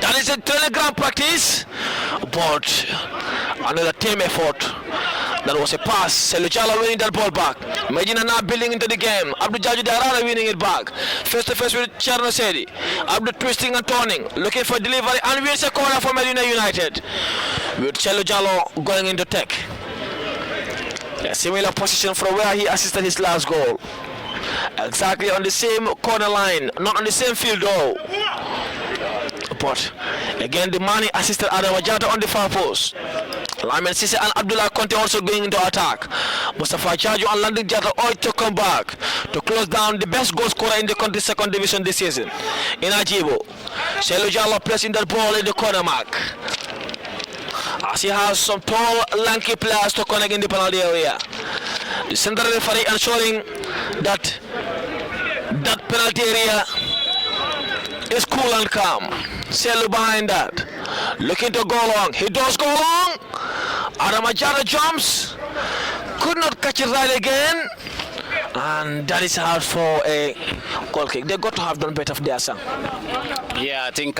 That is a telegram practice, but another team effort. That was a pass. Seluchala winning that ball back. Medina now building into the game. Abdul Jaju Darara winning it back. Face to face with Cherno Sedi. Abdul twisting and turning, looking for delivery, and wins a corner for Medina United. With Seluchala going into tech. A similar position from where he assisted his last goal. Exactly on the same corner line, not on the same field though. But again, the man assisted Adam Ajata on the far post. Lyman Sisse and Abdullah Conte also going into attack. Mustafa Chaju and Landing Jata all to come back to close down the best goal scorer in the country's second division this season. In Ajibo, Selu Jallo pressing that ball in the corner mark. As he has some tall, lanky players to connect in the penalty area. The central referee ensuring that that penalty area is cool and calm. Selu behind that, looking to go long. He does go long. Adam Ajara jumps, could not catch it right again, and that is hard for a goal kick. They got to have done better for their son. Yeah, I think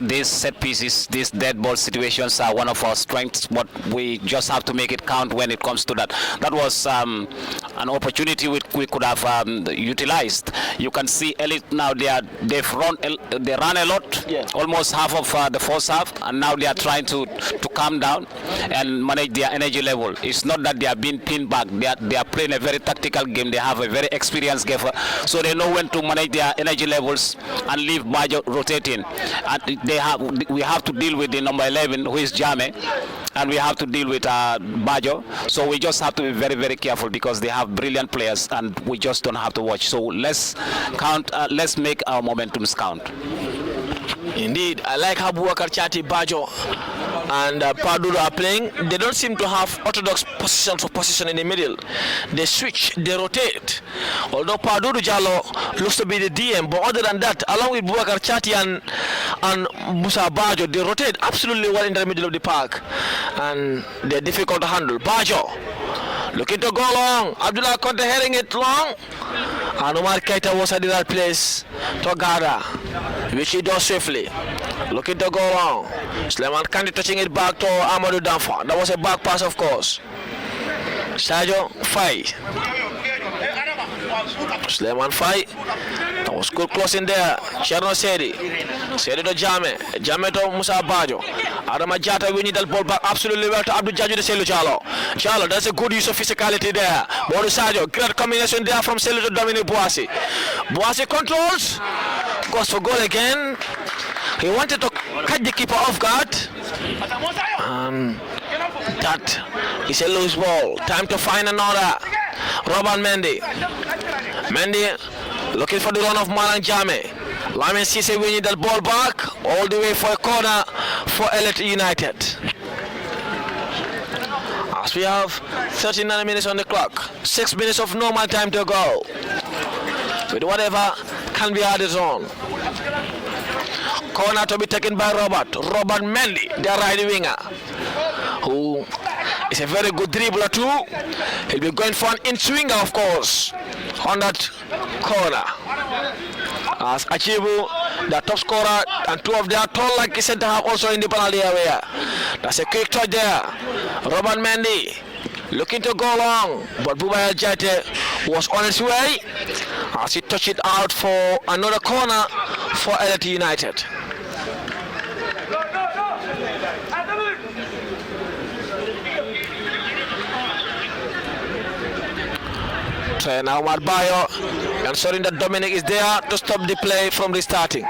these set pieces, these dead ball situations are one of our strengths, but we just have to make it count when it comes to that. That was an opportunity we could have utilized. You can see Elite now, they ran a lot, yeah. Almost half of the first half, and now they are trying to calm down and manage their energy level. It's not that they are being pinned back. They are playing a very tactical game. They have a very experienced gaffer, so they know when to manage their energy levels and leave Bajo rotating. And we have to deal with the number 11, who is Jame, and we have to deal with Bajo. So we just have to be very, very careful because they have brilliant players, and we just don't have to watch. So let's count. Let's make our momentums count. Indeed, I like how Boubacar Chati, Bajo and Paduru are playing. They don't seem to have orthodox position in the middle. They switch, they rotate. Although Paduru Jallo looks to be the DM, but other than that, along with Boubacar Chati and Musa Bajo, they rotate absolutely well in the middle of the park, and they're difficult to handle. Bajo looking to go long. Abdullah Conte heading it long, and Omar Keita was at the right place to Gada, which he does swiftly. Looking to go long. Sleman Kandi touching it back to Amadou Danfa. That was a back pass, of course. Sadio Faye. Sleman Faye. That was good close in there. Cherno Sedi. Sedi to Jame. Jame to Musa Bajo. Adama Jata winning that ball back absolutely well to Abdul Jaju de Selu Chalo. Chalo, that's a good use of physicality there. Bodu Sadio. Great combination there from Selu to Dominic Boasi. Boasi controls. Goes for goal again. He wanted to catch the keeper off guard. That is a loose ball. Time to find another. Robert Mendy. Mendy looking for the run of Malang Jame. Lamin Sisse winning that ball back all the way for a corner for Elite United. As we have 39 minutes on the clock, 6 minutes of normal time to go, with whatever can be added on. Corner to be taken by Robert Mendy, the right winger, who is a very good dribbler too. He'll be going for an in-swinger, of course, on that corner. As Achibu, the top scorer, and two of their tall like center half also in the penalty area. That's a quick touch there. Robert Mendy looking to go long, but Boubacar Jate was on his way as he touched it out for another corner for Elite United. Now Marbayo ensuring that Dominic is there to stop the play from restarting.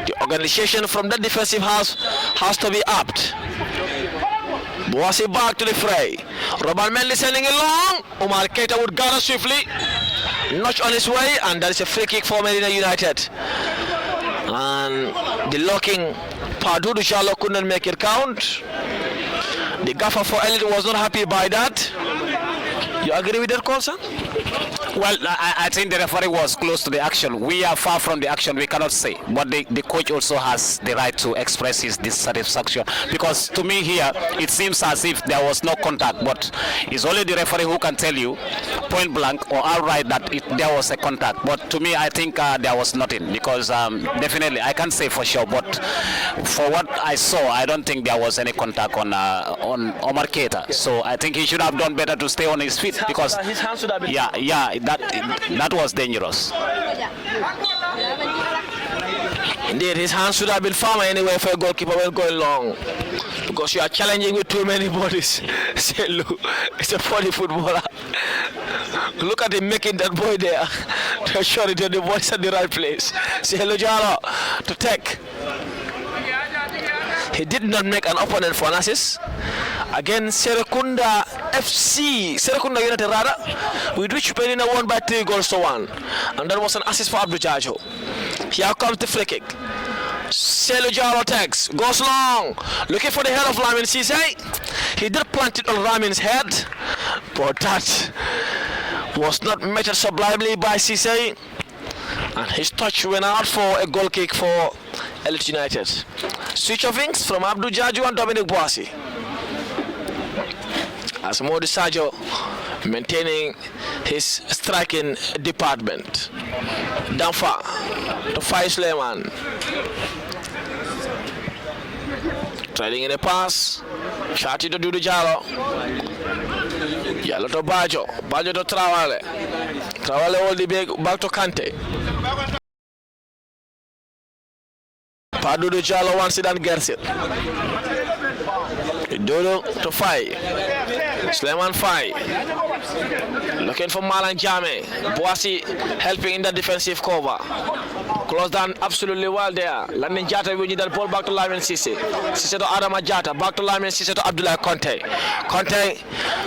The organization from that defensive house has to be upped. Boasi back to the fray. Robert Mendy sending it long. Omar Keita would gather swiftly. Notch on his way, and that is a free kick for Medina United. And the locking Padudu Jallo could not make it count. The gaffer for Elite was not happy by that. You agree with that call, sir? Well, I think the referee was close to the action. We are far from the action, we cannot say. But the coach also has the right to express his dissatisfaction. Because to me here, it seems as if there was no contact. But it's only the referee who can tell you point blank or outright that there was a contact. But to me, I think there was nothing. Because definitely, I can't say for sure. But for what I saw, I don't think there was any contact on Omar Keita. So I think he should have done better to stay on his feet. Because his hands should have been... Yeah, that was dangerous. Indeed, his hands should have been firmer anyway for a goalkeeper when going long. Because you are challenging with too many bodies. Say, look, it's a funny footballer. Look at him making that boy there to assure it that the boy's at the right place. Say hello, Jalo, to take. He did not make an opponent for an assist. Again, Serekunda FC, Serekunda United rather, with which Medina won by 3-1. And that was an assist for Abdul Jajo. Here comes the free kick. Selu Jalo takes, goes long, looking for the head of Lamin Cisse. He did plant it on Lamin's head, but that was not measured sublimely by Cisse. And his touch went out for a goal kick for Elite United. Switch of wings from Abdul Jaju and Dominic Boissy. As Modi Sajo maintaining his striking department. Danfa to Fai Suleiman. Trading in a pass. Shati to Dudu Jalo. Yalo to Bajo. Bajo to Trawale. Trawale all the big back to Kante. Padudu Jalo wants it and gets it. Dodo to Fai. Suleiman Fai. Looking for Malan Jame. Boissy helping in the defensive cover. Close down absolutely well there. Landing Jata, we need that ball back to Lamin Cisse. Cisse to Adama Jata. Back to Lamin Cisse to Abdullah Conte. Conte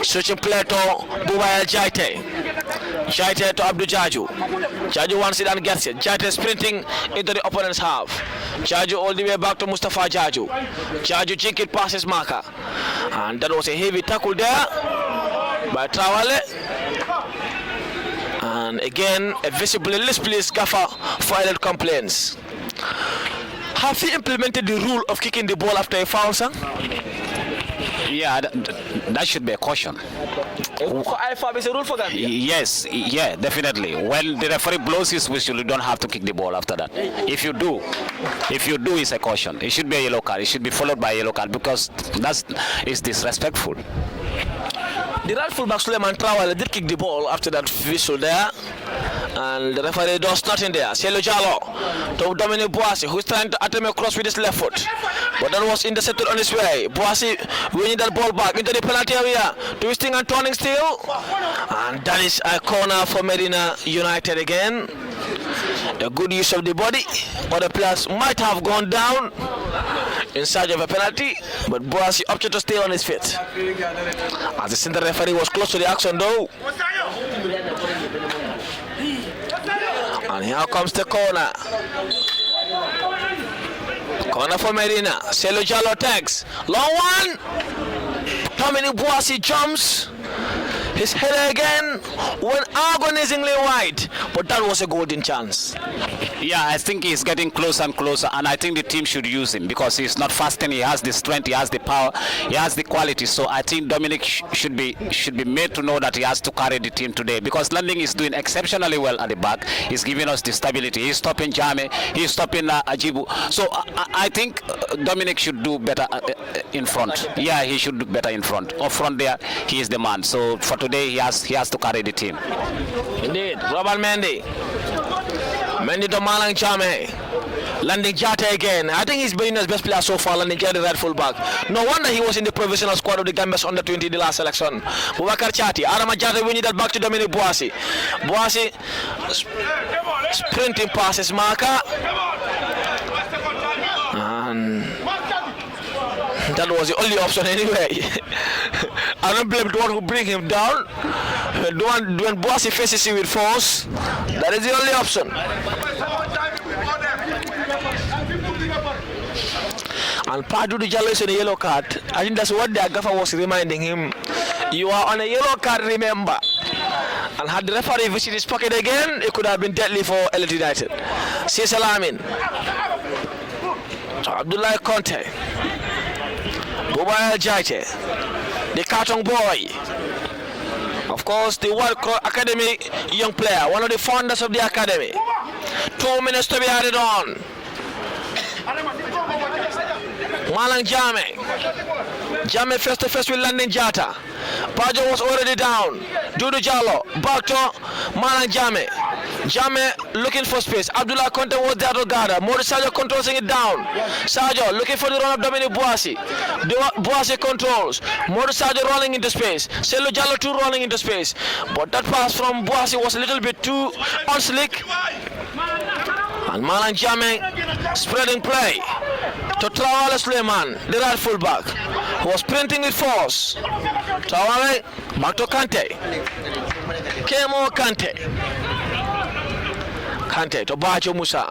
switching play to Bubael Jaite. Jaite to Abdul Jaju. Jaju wants it and gets it. Jaite sprinting into the opponent's half. Jaju all the way back to Mustafa Jaju. Jaju jink it past his marker. And that was a heavy tackle there by Trawale. And again, a visibly displeased gaffer filed complaints. Have you implemented the rule of kicking the ball after a foul, sir? Yeah, that should be a caution. For IFAB is a rule for that? Yes, yeah, definitely. When the referee blows his whistle, you don't have to kick the ball after that. If you do, it's a caution. It should be a yellow card. It should be followed by a yellow card because is disrespectful. The right fullback Suleiman Trawale did kick the ball after that whistle there, and the referee does nothing there. Selu Jalo to Dominic Boissy, who's trying to attempt a cross with his left foot, but that was intercepted on his way. Boissy winning that ball back into the penalty area, twisting and turning still, and that is a corner for Medina United again. The good use of the body, or the players might have gone down in search of a penalty, but Boissy opted to stay on his feet. As the center referee was close to the action though. And here comes the corner. Corner for Medina. Selu Jalo takes. Long one. Dominic Boissy jumps. His header again went agonizingly wide, but that was a golden chance. Yeah, I think he's getting closer and closer, and I think the team should use him because he's not fast and he has the strength, he has the power, he has the quality. So I think Dominic should be made to know that he has to carry the team today because Landing is doing exceptionally well at the back. He's giving us the stability. He's stopping Jame, he's stopping Ajibu. So I think Dominic should do better in front. Yeah, he should do better in front. Up front there, he is the man. So for today, he has to carry the team. Indeed, Robert Mendy. Mendy to Malang Jame. Landing Jata again. I think he's been his best player so far, Landing Jata, right full back. No wonder he was in the provisional squad of the Gambia's under 20 the last selection. Boubacar Chati, Adama Jata winning that back to Dominic Boissy. Boissy sprinting past his marker. And that was the only option anyway. I don't blame the one who bring him down. When Boissy faces him with force, that is the only option. And Padudu Jalo is on a yellow card. I think that's what the gaffer was reminding him. You are on a yellow card, remember. And had the referee visit his pocket again, it could have been deadly for Elite United. See Salamin. So Abdullah Conte. Buba Jaite. The carton boy. Of course, the World Academy young player, one of the founders of the academy. 2 minutes to be added on. Malang Jame. Jame face to face with Landing Jata. Pajo was already down. Dudu Jallo. Back to Malang Jame. Jame looking for space. Abdullah Conte was there to gather. Modi Sajo controlling it down. Sajo looking for the run of Dominic Boasi. Boasi controls. Modi Sajo rolling into space. Selu Jallo too rolling into space. But that pass from Boasi was a little bit too unslick. And Malang Jame spreading play to Traore Suleiman, the right fullback, who was sprinting with force. Traore back to Kante. Kemo Kante. Kante to Bajo Musa.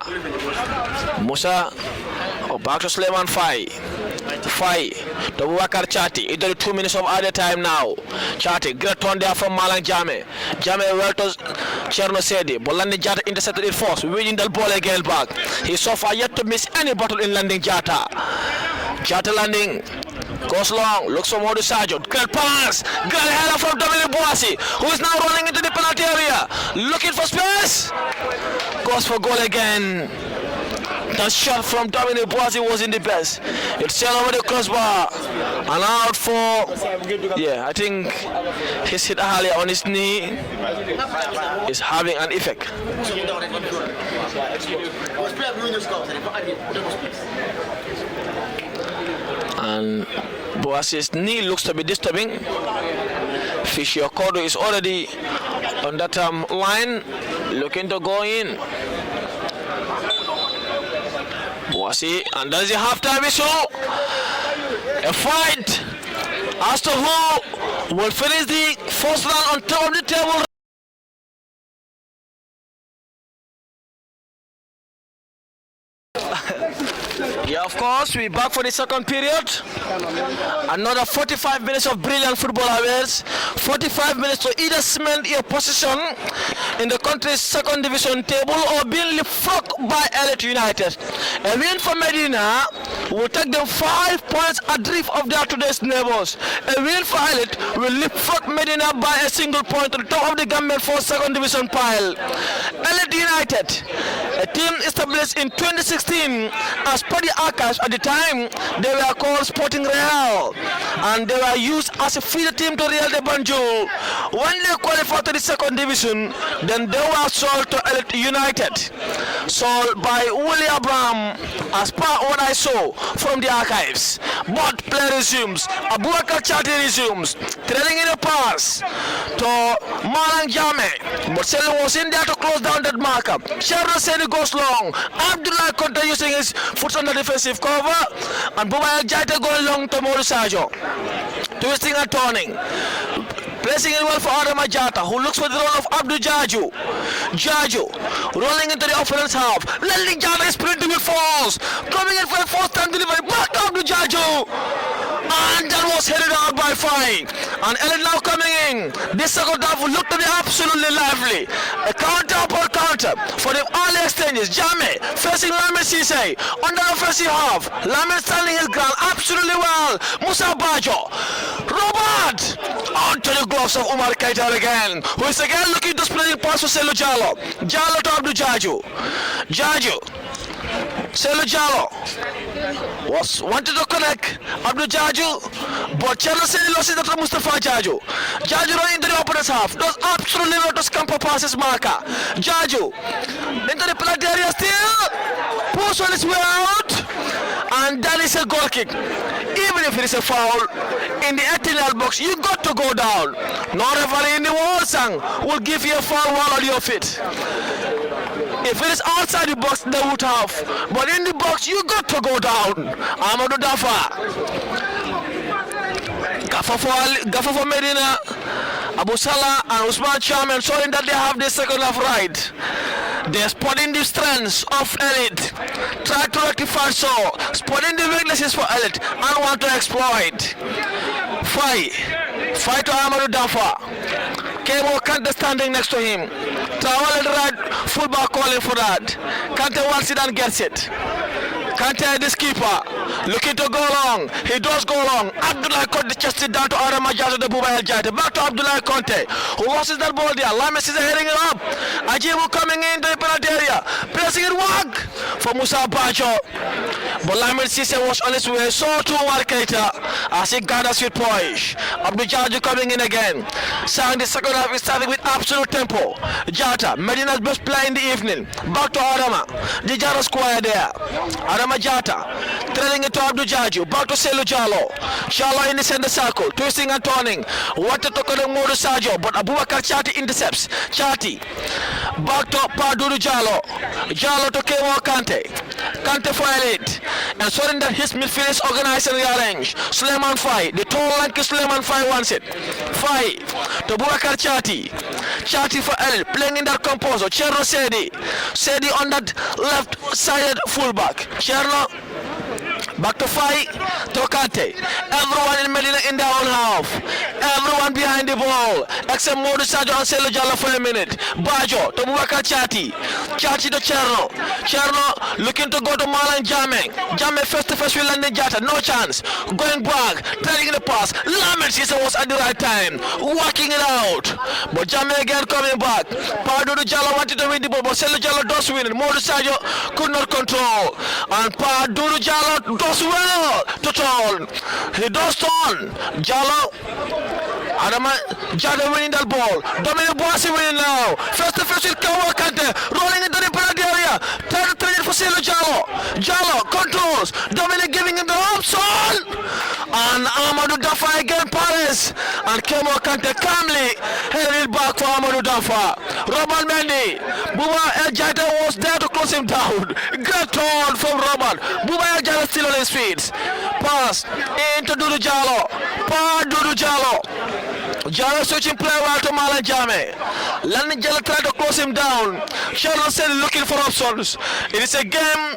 Musa back to Suleiman Fai. Fai to Wakar Chati. It's only 2 minutes of added time now. Chati, great turn there from Malang Jame. Jame well to Cherno Sedi. But Landing Jata intercepted it first. Winning the ball again back. He's so far yet to miss any battle in Landing Jata. Jata landing. Goes long, looks for Modu Sajo. Great pass. Great header from Dominic Boasi, who is now running into the penalty area. Looking for space. Goes for goal again. The shot from Dominic Boasi was in the best. It's sailed over the crossbar. And out for, yeah, I think his hit earlier on his knee is having an effect. And Boasi's knee looks to be disturbing. Fisher Kodo is already on that line, looking to go in. Boasi, and there's a halftime whistle. A fight as to who will finish the first round on top of the table. Yeah, of course, we're back for the second period. Another 45 minutes of brilliant football hours. 45 minutes to either cement your position in the country's second division table or being leapfrogged by Elite United. A win for Medina will take them 5 points adrift of their today's neighbors. A win for Elite will leapfrog Medina by a single point to the top of the Gambian for second division pile. Elite United, a team established in 2016 as per the archives at the time, they were called Sporting Real and they were used as a feeder team to Real de Banjul. When they qualified to the second division, then they were sold to Elite United, sold by Willie Abraham as per what I saw from the archives. But play resumes. Abubakar Chati resumes, trailing in a pass to Malang Jame, but Selu was in there to close down that marker. Sherra Seni goes long. Abdullah Conte using his foot on the defensive cover, and Buba Jaita going long to Modu Sajo, twisting and turning. Placing it well for Adama Jata, who looks for the role of Abdul Jaju. Jaju rolling into the offense half. Landing Jata is sprinting with force. Coming in for the first time delivery. Back Abdul Jaju. And that was headed out by Fine. And Ellen now coming in. This second half will look to be absolutely lively. A counter upon counter for the early exchanges. Jame facing Lamin Sise on the offensive half. Lamin standing his ground absolutely well. Musa Bajo. Robert onto the gloves of Umar Kaitar again, who is again looking to split the pass for Selu Jallo. Jallo to Abdul Jaju. Jaju. Selu Jallo was wanted to connect Abdul Jaju, but Chelo Selu lost it to Mustafa Jaju. Jaju running into the opponent's half, does absolutely not to scamper passes marker. Jaju into the penalty area still, pulls on his way out, and that is a goal kick. Even if it is a foul in the 18-yard box, you got to go down. No referee in the world sang will give you a foul while on your feet. If it is outside the box, they would have. But in the box, you got to go down. Amadou Dafa. Gaffa for Medina. Abu Salah and Usman Chairman showing that they have the second half right. They're spotting the strengths of Elite. Try to rectify so. Spotting the weaknesses for Elite and want to exploit. Fight to Amadou Dafa. Kemo Kante standing next to him. Traore the right fullback calling for that. Kante wants it and gets it. Kante, this keeper, looking to go long. He does go long. Abdullah Conte just it down to Adama Jato, the Buba El Jate. Back to Abdullah Conte, who loses that ball there. Lames is heading it up. Ajibu coming into the penalty area. Pressing it wag for Musa Bajo. But Lames Sisse was on his way. So to Marketa as he gathers with poise. Abdul Jaju coming in again. Sang the second half is starting with absolute tempo. Jata, Medina's best player in the evening. Back to Adama. The Jaro square there. Adama Jata, trailing it to Abdul Jaju, back to Selu Jalo. Jalo in the center circle, twisting and turning. What to talk about Modu Sajo, but Abubakar Chati intercepts. Chati, back to Paduru Jalo. Jalo to Kemo Kante. Kante file it. And so that his midfield is organized and rearranged. Suleiman Fai, the tall lanky Suleiman Fai wants it. Fai to Abubakar Chati. Chati for L, playing in that composer. Cherno Sedi. Sedi on that left-sided fullback. Cherno back to Fai, to Kante. Everyone in Medina in their own half. Everyone behind the ball. Except Modu Sajo and Selu Jalo for a minute. Bajo to Bubakar Chati. Chati to Cherno. Cherno looking to go to Malan Jame. Jame face to face with London Jata. No chance. Going back. Taking the pass. Lamed was at the right time. Working it out. But Jame again coming back. Paduru Jalo wanted to win the ball. But Selu Jalo does win it. Modu Sajo could not control. And Paduru Jalo does well to turn. He does turn. Jalo. Adama Jalo winning that ball. Dominic Boasi winning now. First to face with Kawa Kante. Rolling into the penalty area. Third to for Selu Jalo. Jalo controls. Dominic giving him the option. And Amadou Dafa again Paris. And Kemo Kante calmly headed it back for Amadou Dafa. Robert Mendy. Buba El Jata was there to close him down. Great turn from Robert. Buba El Jata still on his feet. Pass into Dudu Jalo. Dudu Jalo. Jalo switching play well to Malan Jame. Landon Jalo tried to close him down. Sharon said looking for options. It is a game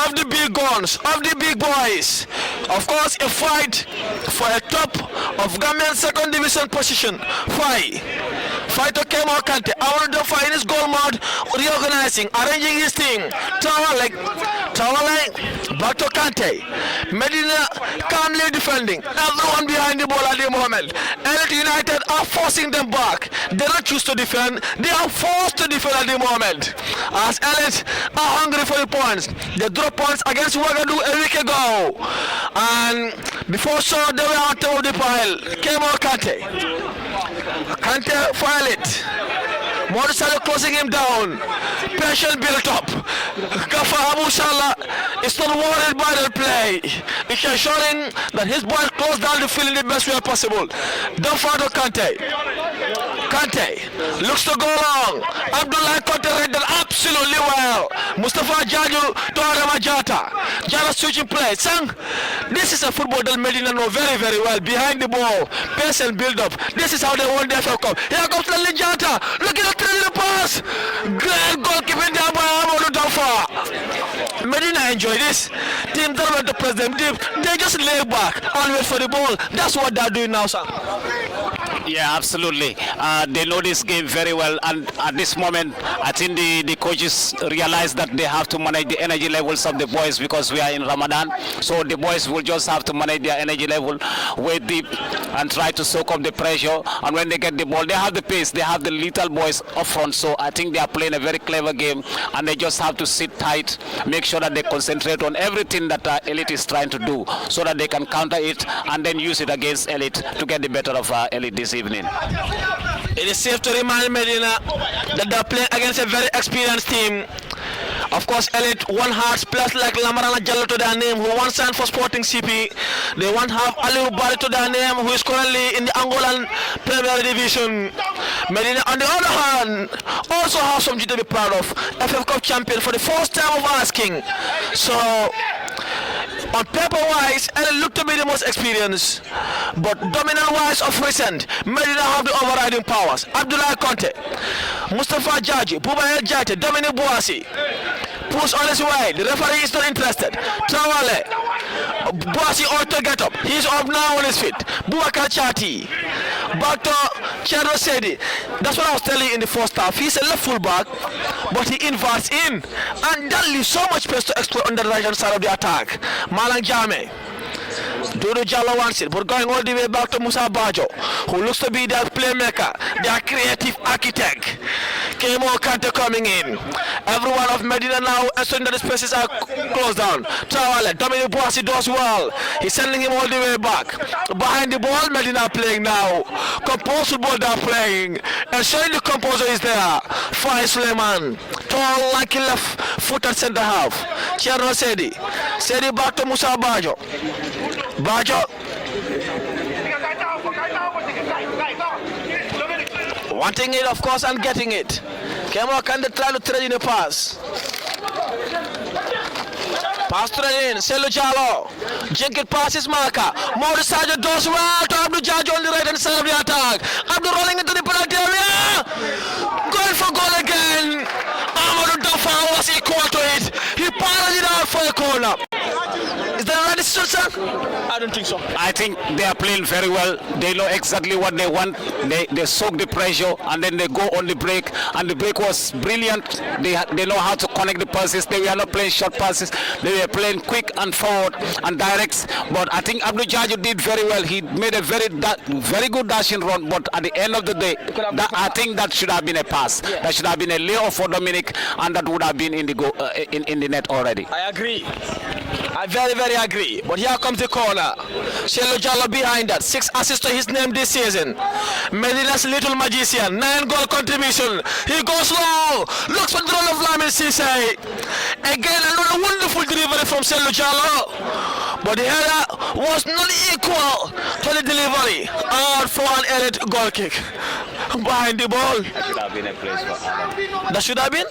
of the big guns, of the big boys. Of course, a fight for a top of Gambian second division position. Fighter came out Kante. I want to fight in his goal mode, reorganizing, arranging his team. Tawale, back to Kante. Medina calmly defending. Everyone behind the ball at the moment. Elite United are forcing them back. They don't choose to defend. They are forced to defend at the moment. As Elite are hungry for the points. They drop points against Ouagadougou a week ago. And before so, they were on top of the pile. Came out Kante. Kante file it. Morisalo closing him down. Passion built up. Gafa Abu Salah is not worried by the play. It's ensuring that his boys close down the field in the best way possible. Dafado Kante. Kante looks to go long. Abdullah Conte read that absolutely well. Mustafa Jaju to Adama Jata. Jata switching play. Sang, this is a football that Medina know very, very well. Behind the ball, pace and build up. This is how they won the FA Cup. Here comes Lali Jata. Look at the pass. Great goalkeeping there by Amadou Dafa. Medina enjoy this. Team don't want to press them deep. They just lay back and wait for the ball. That's what they're doing now, sir. Yeah, absolutely. They know this game very well, and at this moment, I think the coaches realize that they have to manage the energy levels of the boys because we are in Ramadan. So the boys will just have to manage their energy level, wait deep, and try to soak up the pressure. And when they get the ball, they have the pace. They have the little boys up front. So I think they are playing a very clever game, and they just have to sit tight, make sure that they concentrate on everything that Elite is trying to do, so that they can counter it and then use it against Elite to get the better of Elite this evening. It is safe to remind Medina that they are playing against a very experienced team. Of course, Elite one hearts plus like Lamarana Jallo to their name, who once signed for Sporting CP. They one half Aliou Bari to their name, who is currently in the Angolan Premier Division. Medina, on the other hand, also have something to be proud of. FF Cup champion for the first time of asking. So, on paper-wise, Elite looked to be the most experienced, but dominant-wise of recent, Medina have the overriding powers. Abdullah Conte, Mustafa Jaji, Buba El Jate, Dominic Boasi, push on his way. The referee is not interested. Traore, Boasi ought to get up. He's up now on his feet. Bubakar Chati, Back to Chadro Sedi. That's what I was telling you in the first half. He's a left fullback, but he inverts in. And that leaves so much space to exploit on the right hand side of the attack. Malang Jame. Dodo Jallo wants it, but going all the way back to Musa Bajo, who looks to be their playmaker, their creative architect. Kemo Kante coming in. Everyone of Medina now, as soon as the spaces are closed down. Trawale, Dominic Boissy does well. He's sending him all the way back. Behind the ball, Medina playing now. Composed football they're playing. And showing the composer is there. Fai Suleiman. Tall, lanky left foot at center half. Cherno Sedi. Sedi back to Musa Bajo. Bajo wanting it, of course, and getting it. Kemo can try to trade in a pass. Pass to the in, Selu Jalo. Jenkins passes Marka. Maurice Sajo does well to Abdul Jajo on the right hand side of the attack. Abdul rolling into the penalty area. Going for goal again. Amadou Dafa was equal to it. He parried it out for the corner. Is that a right decision, sir? I don't think so. I think they are playing very well. They know exactly what they want. They soak the pressure and then they go on the break. And the break was brilliant. They know how to connect the passes. They were not playing short passes. They were playing quick and forward and directs. But I think Abdul Jajo did very well. He made a very good dashing run. But at the end of the day, I think that should have been a pass. Yeah. That should have been a layoff for Dominic, and that would have been in the net already. I agree. I very agree. But here comes the corner. Shelo Jallo behind that. 6 assists to his name this season. Medina's little magician. 9 goal contribution. He goes low. Looks for the run of Lamin Sisay. Again, another wonderful delivery from Shelo Jallo. But the header was not equal to the delivery. Out for an elite goal kick. Behind the ball. That should have been a place for Adam. That should have been?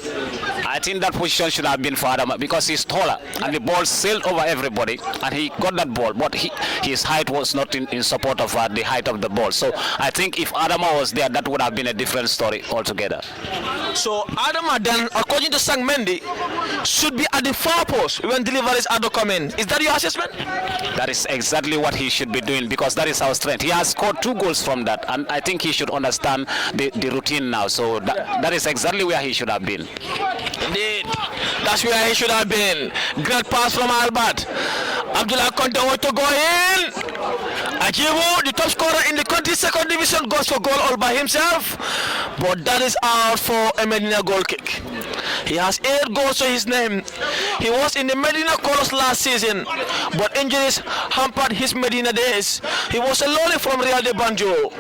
I think that position should have been for Adam because he's taller and the ball sailed over everybody and he got that ball, but his height was not in support of the height of the ball. So I think if Adama was there, that would have been a different story altogether. So Adama then, according to Sang Mendy, should be at the far post when deliveries are to come in. Is that your assessment? That is exactly what he should be doing because that is our strength. He has scored 2 goals from that, and I think he should understand the routine now. So that is exactly where he should have been. Indeed, that's where he should have been. Great pass from Albert. Abdullah Conte want to go in. Ajibu, the top scorer in the country's 2nd division, goes for goal all by himself. But that is out for a Medina goal kick. He has 8 goals to his name. He was in the Medina colours last season, but injuries hampered his Medina days. He was a lolly from Real de Banjo.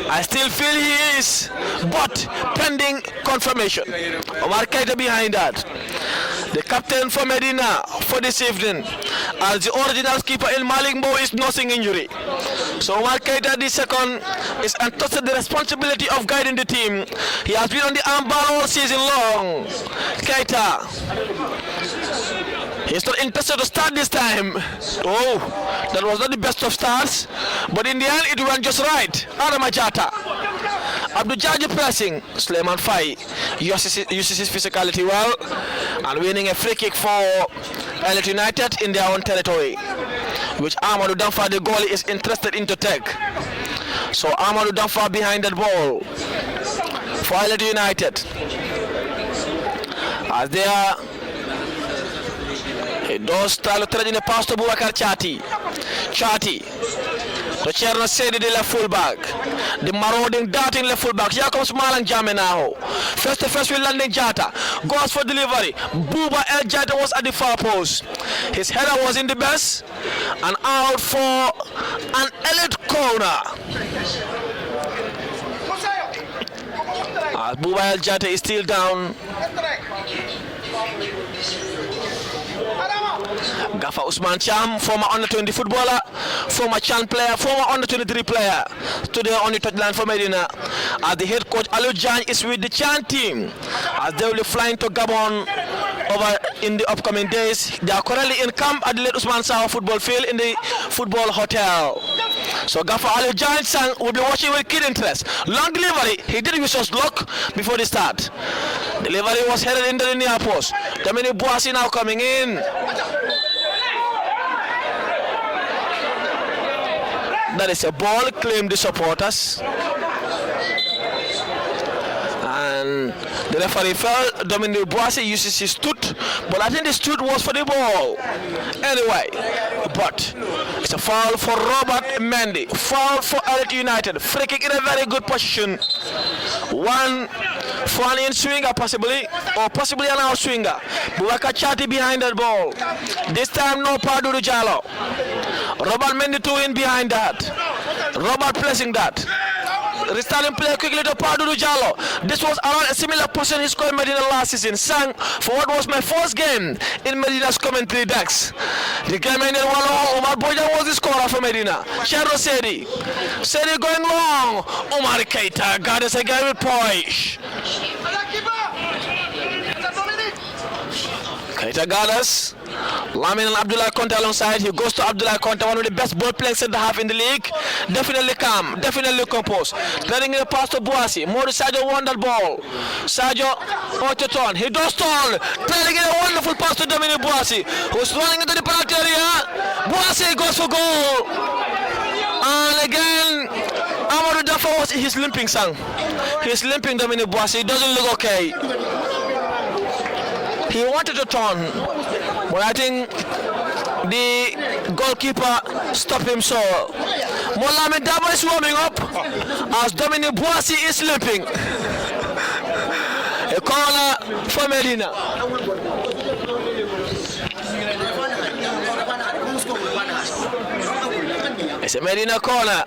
I still feel he is, but pending confirmation. Omar Keita behind that. The captain for Medina for this evening, as the original keeper in Malik Mbow is nursing injury. So Omar Keita, the second, is entrusted the responsibility of guiding the team. He has been on the armbar all season long. Keita. He's not interested to start this time. Oh, that was not the best of starts, but in the end it went just right. Adama Jata. Abdul Jaji pressing. Suleiman Fai uses his physicality well and winning a free kick for Elite United in their own territory, which Amadou Danfa, the goalie, is interested in to take. So Amadou Danfa behind that ball for Elite United. As they are, he does try to trade in the pass to Boubacar Chati. Chati to Cherno Sedi, the left fullback. The marauding, darting left fullback. Here comes Malang Jame now. First to first with landing Jata. Goes for delivery. Buba El Jata was at the far post. His header was in the best. And out for an elite corner. As Buba El Jata is still down. Gafa Usman Cham, former under-20 footballer, former Chan player, former under-23 player, today on the touchline for Medina. As the head coach Aliou Diagne is with the Chan team, as they will be flying to Gabon over in the upcoming days. They are currently in camp at the Late Usman Sawa football field in the football hotel. So Gafa Aliou Diagne will be watching with keen interest. Long delivery, he did wish us luck before the start. Delivery was headed into the near post. Dominic Boissy now coming in. That is a ball, claimed the supporters. And the referee fell. Dominic Boise uses his stoot, but I think the stoot was for the ball. Anyway, but it's a foul for Robert Mendy. Foul for Elite United. Free kick in a very good position. One for an in-swinger possibly, or possibly an out-swinger. Boubacar Chati behind that ball. This time no Paduru Jallo. Robert Mendy 2 in behind that. Robert placing that. Restarting play quickly to Paduru Jallo. This was around a similar position he scored in Medina last season. Sang for what was my first game in Medina's commentary decks. The game ended 1-0. Omar Boja was the scorer for Medina. Chero Sedi. Sedi going long. Omar Keita got us again with poise. Keita got us. Lamin and Abdullah Conte alongside. He goes to Abdullah Conte, one of the best ball playing centre half in the league. Definitely calm, definitely composed. Getting a pass to Boasi. Mori Sadio won that ball. Sadio Ototon. He does turn. Playing a wonderful pass to Dominic Boasi, who's running into the penalty area. Boasi goes for goal. And again, Amadou Dafa was he's limping, son. He's limping, Dominic Boasi. It doesn't look okay. He wanted to turn, but I think the goalkeeper stopped him. So Mohamed Dabo is warming up as Dominic Boasi is limping. A corner for Medina. It's a Medina corner.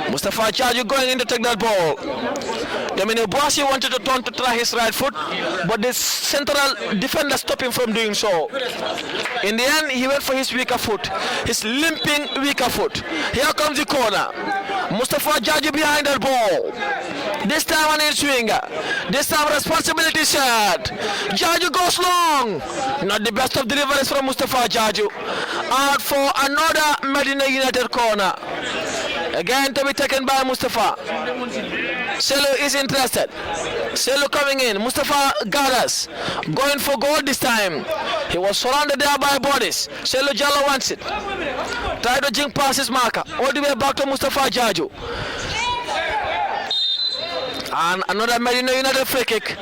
Mustafa Chaju going in to take that ball. Dominic Boasi wanted to turn to try his right foot, but the central defender stopped him from doing so. In the end, he went for his weaker foot, his limping weaker foot. Here comes the corner. Mustafa Chaju behind that ball. This time an in-swinger. This time responsibility shot. Chaju goes long. Not the best of deliveries from Mustafa Chaju. Out for another Medina United corner. Again to be taken by Mustafa. Selu is interested. Selu coming in. Mustafa Garas going for goal this time. He was surrounded there by bodies. Selu Jallo wants it. Try to jink past his marker. All the way back to Mustafa Jaju. And another Medina United free kick.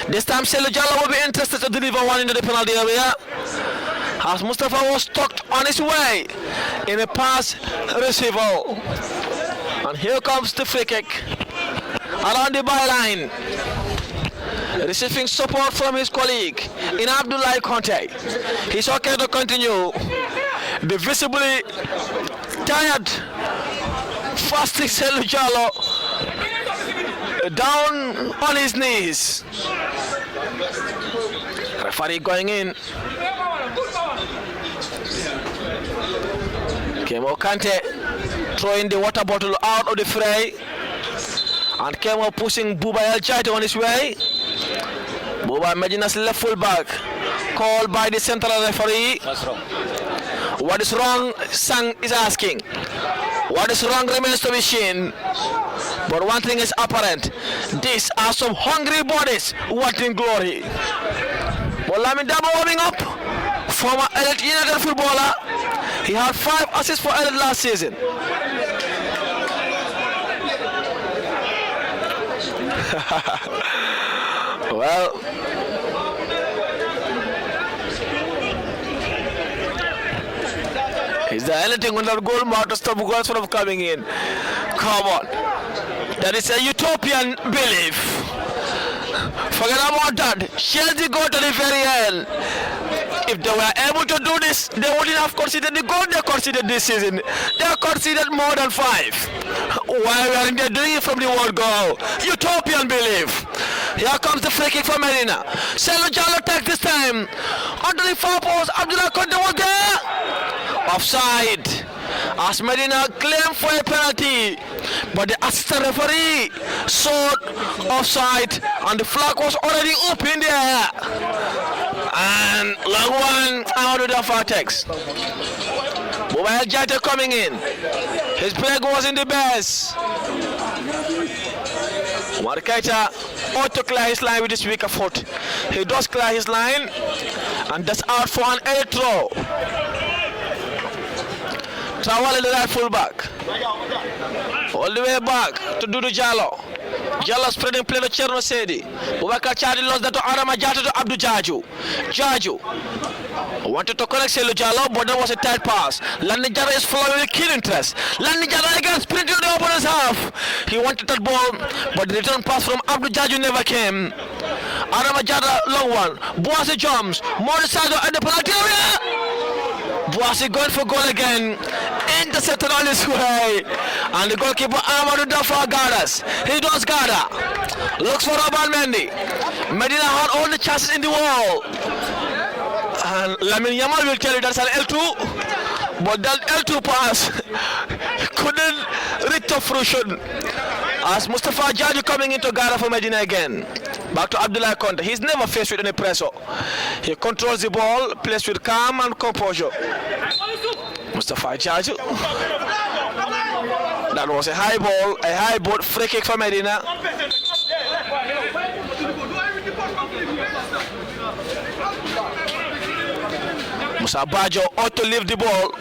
This time Selu Jallo will be interested to deliver one into the penalty area, as Mustafa was tucked on his way in a pass receival. And here comes the free kick along the byline, receiving support from his colleague in Abdullah Conte. He's okay to continue. The visibly tired, fasting Selu Jallo down on his knees. Referee going in. Kemo Kante throwing the water bottle out of the fray, and Kemo pushing Buba El Chaito on his way. Buba Medina's left full back, called by the central referee. What's wrong? What is wrong? Sang is asking. What is wrong remains to be seen. But one thing is apparent. These are some hungry bodies wanting glory. But Lamin Dabo warming up. Former Elite United footballer. He had 5 assists for Elite last season. Well, is there anything on that goal mark to stop goals from coming in? Come on. That is a utopian belief. Forget about that. Chelsea go to the very end. If they were able to do this, they wouldn't have considered the goal they considered this season. They considered more than 5. Why weren't they doing it from the word go? Utopian belief. Here comes the free kick for Medina. Selu Jallo takes this time. Under the far post, Abdullah Conte was there. Offside. As Medina claimed for a penalty, but the assistant referee saw offside and the flag was already up in the air. And long one, Amadou Dafa takes. Mobile Jata coming in. His leg was in the base. Omar Keita ought to clear his line with his weaker foot. He does clear his line, and that's out for an early throw. Trawale the right full back. All the way back to Dudu Jallo. Jallo spreading play to Cherno Sedi. Bubakar Chadi lost that to Arama Jata to Abdu Jaju. Jaju wanted to correct Selu Jallo, but that was a tight pass. Lani Jara is following with keen interest. Lani Jara again sprinting to the opponent's half. He wanted that ball, but the return pass from Abdu Jaju never came. Arama Jata long one. Boise jumps. Morisado at the penalty area. Boise going for goal again. Intercepted on his way. And the goalkeeper Amadou Dafa Gadas. He does Gada. Looks for Robert Mendy. Medina had all the chances in the wall. And Lamine Yamal will tell you that's an L2. But that L2 pass couldn't reach to fruition. As Mustafa Jaju coming into Gada for Medina again. Back to Abdullah Conte. He's never faced with any pressure. He controls the ball, plays with calm and composure. Mustafa Jaju. That was a high ball, a high boat, free kick for Medina. Musa Bajo ought to leave the ball.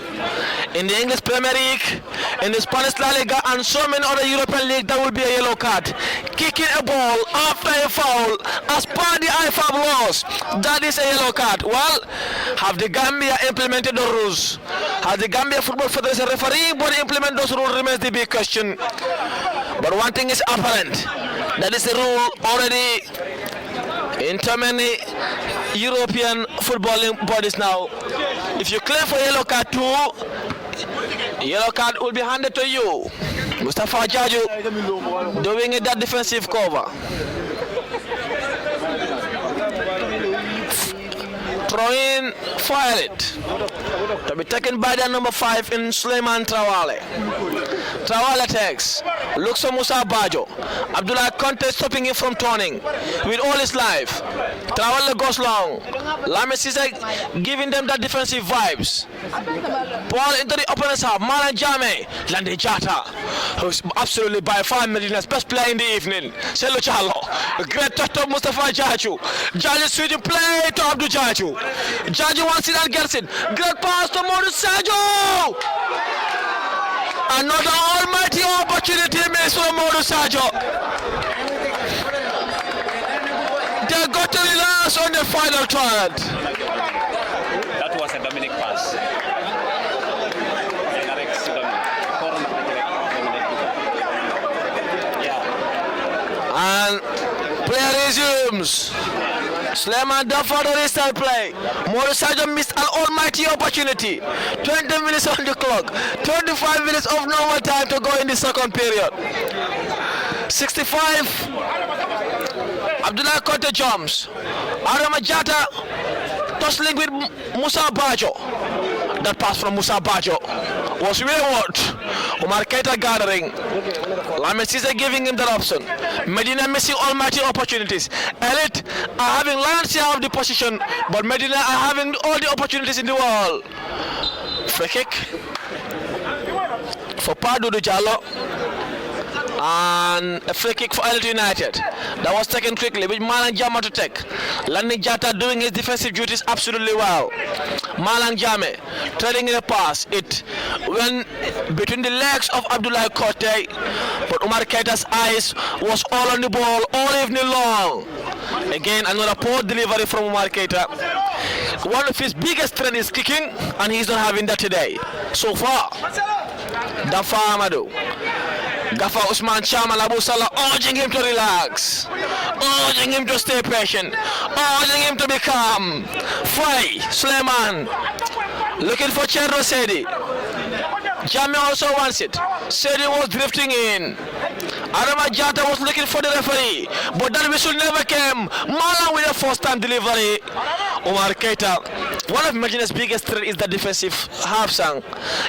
In the English Premier League, in the Spanish La Liga, and so many other European leagues, there will be a yellow card. Kicking a ball after a foul, as per the IFAB laws, that is a yellow card. Well, have the Gambia implemented the rules? Has the Gambia Football Federation referee body implement those rules remains the big question. But one thing is apparent, that is a rule already in too many European footballing bodies now. If you claim for yellow card too, yellow card will be handed to you. Mustafa Jaju doing that defensive cover. Throw in, fire it. To be taken by the number 5 in Suleiman Trawale. Trawale takes, looks for Musa Bajo. Abdullah Conte stopping him from turning with all his life. Trawale goes long. Lamis is giving them that defensive vibes. Ball into the opponent's half. Malan Jame, Landi Jata, who's absolutely by far Medina's best player in the evening. Selu Chalo, great touch to Mustafa Jaju. Jaju switching play to Abdul Jaju. Jaju wants it and gets it. Great pass to Modu Sajo. Another almighty opportunity missed for Modu Sajo. They got to relax on the final third. That was a Dominic pass. And play resumes. Suleiman Dafa to restart play. Morisajo missed an almighty opportunity. 20 minutes on the clock. 25 minutes of normal time to go in the second period. 65. Abdullah Conte jumps. Arama Jata tussling with Musa Bajo. That pass from Musa Bajo was wayward. Omar Keita gathering. Lames giving him that option. Medina missing almighty opportunities. Elite are having lion's share of the position, but Medina are having all the opportunities in the world. Free kick for Dudu Jallo. And a free kick for Elite United. That was taken quickly with Malang Jama to take. Lani Jata doing his defensive duties absolutely well. Malang Jame trading in a pass. It went between the legs of Abdullah Kote, but Umar Keita's eyes was all on the ball all evening long. Again, another poor delivery from Umar Keita. One of his biggest strengths is kicking, and he's not having that today. So far, Dafa Amadou. Gaffer Usman Chaman Abu Salah urging him to relax, urging him to stay patient, urging him to be calm. Fai, Suleiman, looking for Cherno Sedi. Jami also wants it. Sedi was drifting in. Arama Jata was looking for the referee, but that whistle never came. Malang with a first-time delivery. Omar Keita, one of Medina's biggest threat is the defensive half sang.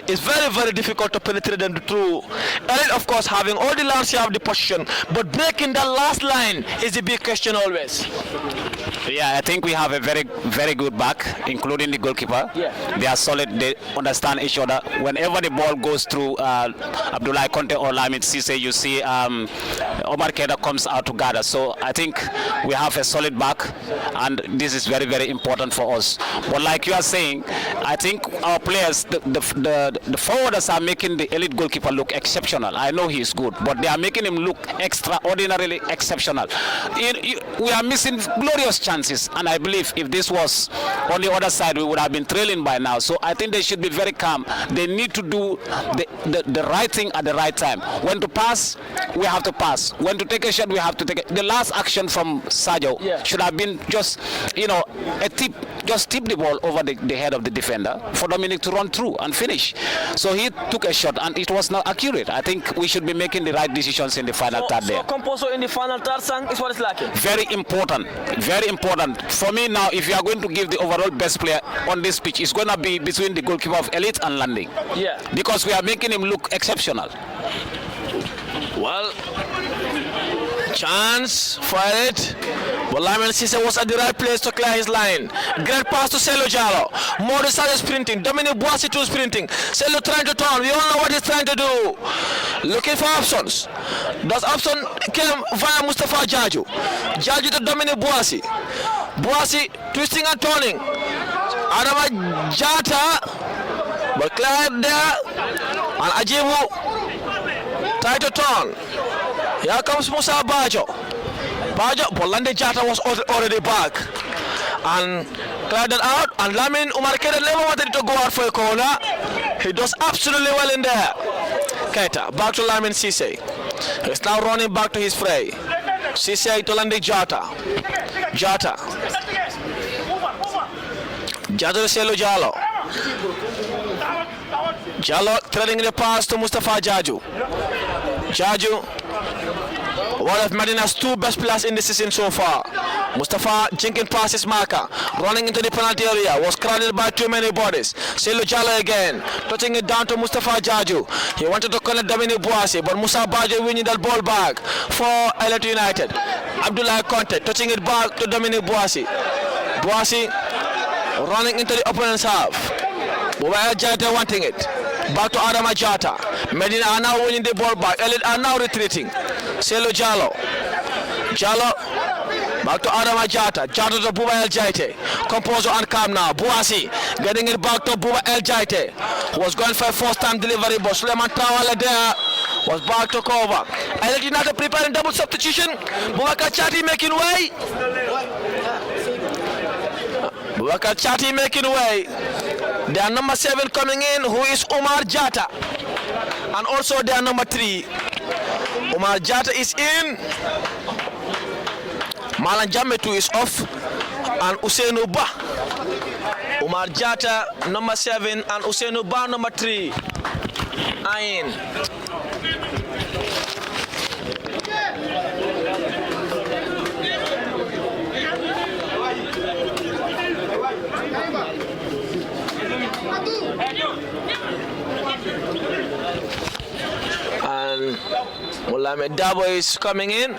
It's very, very difficult to penetrate them through. Elite, of course, having all the last share of the position, but breaking that last line is the big question always. Yeah, I think we have a very, very good back, including the goalkeeper. Yeah. They are solid, they understand each other. Whenever the ball goes through Abdullah Conte or Lamine Cisse, you see Omar Keda comes out to guard us. So I think we have a solid back, and this is very, very important for us. But like you are saying, I think our players, the forwarders are making the elite goalkeeper look exceptional. I know he is good, but they are making him look extraordinarily exceptional. We are missing glorious chances, and I believe if this was on the other side, we would have been trailing by now. So I think they should be very calm. They need to do the right thing at the right time. When to pass, we have to pass. When to take a shot, we have to take it. The last action from Sadio should have been just, a tip, just tip the ball over the head of the defender for Dominic to run through and finish. So he took a shot and it was not accurate. I think we should be making the right decisions in the final third there. So composure in the final third sang is what is lacking? Very important. Very important. For me now, if you are going to give the overall best player on this pitch, it's going to be between the goalkeeper of Elite and Landing. Yeah. Because we are making him look exceptional. Well, chance for it. But Lyman Cisse was at the right place to clear his line. Great pass to Selo Jalo. Modu started sprinting. Dominic Boissy too sprinting. Selo trying to turn. We all know what he's trying to do. Looking for options. Does option came via Mustafa Jaju. Jaju to Dominic Boissy. Boissy twisting and turning. Adama Jata. But cleared there. And Ajibu try to turn. Here comes Musa Bajo. Bolande Jata was already back. And cleared it out. And Lamin Umar Keda never wanted to go out for a corner. He does absolutely well in there. Keita back to Lamin Cisse. He's now running back to his fray. Cisse to Lande Jata. Jata to Selo Jalo. Jalo threading the pass to Mustafa Jaju. Jaju, one of Medina's two best players in the season so far. Mustafa jinking past his marker, running into the penalty area, was crowded by too many bodies. Selo Jalo again, touching it down to Mustafa Jaju. He wanted to connect Dominic Boissy, but Musa Bajo winning that ball back for Elite United. Abdullah Conte touching it back to Dominic Boissy. Boissy running into the opponent's half. Bubaya Jata wanting it. Back to Adama Jata. Medina are now winning the ball back. Elite are now retreating. Selo Jalo. Jalo. Back to Adama Jata. Jata to Buba El Jaite. Composure and calm now. Boissy getting it back to Buba El Jaite. Who was going for a first time delivery, but Suleiman Trawale there was back to cover. Elite United preparing double substitution. Bubakar Chati making way. Bubakar Chati making way. Their number 7 coming in, who is Omar Jata. And also their number 3. Omar Jata is in. Malan Jametu is off. And Usainu Ba. Omar Jata, number 7, and Usainu Ba, number 3. Are in. And Mulame Dabo is coming in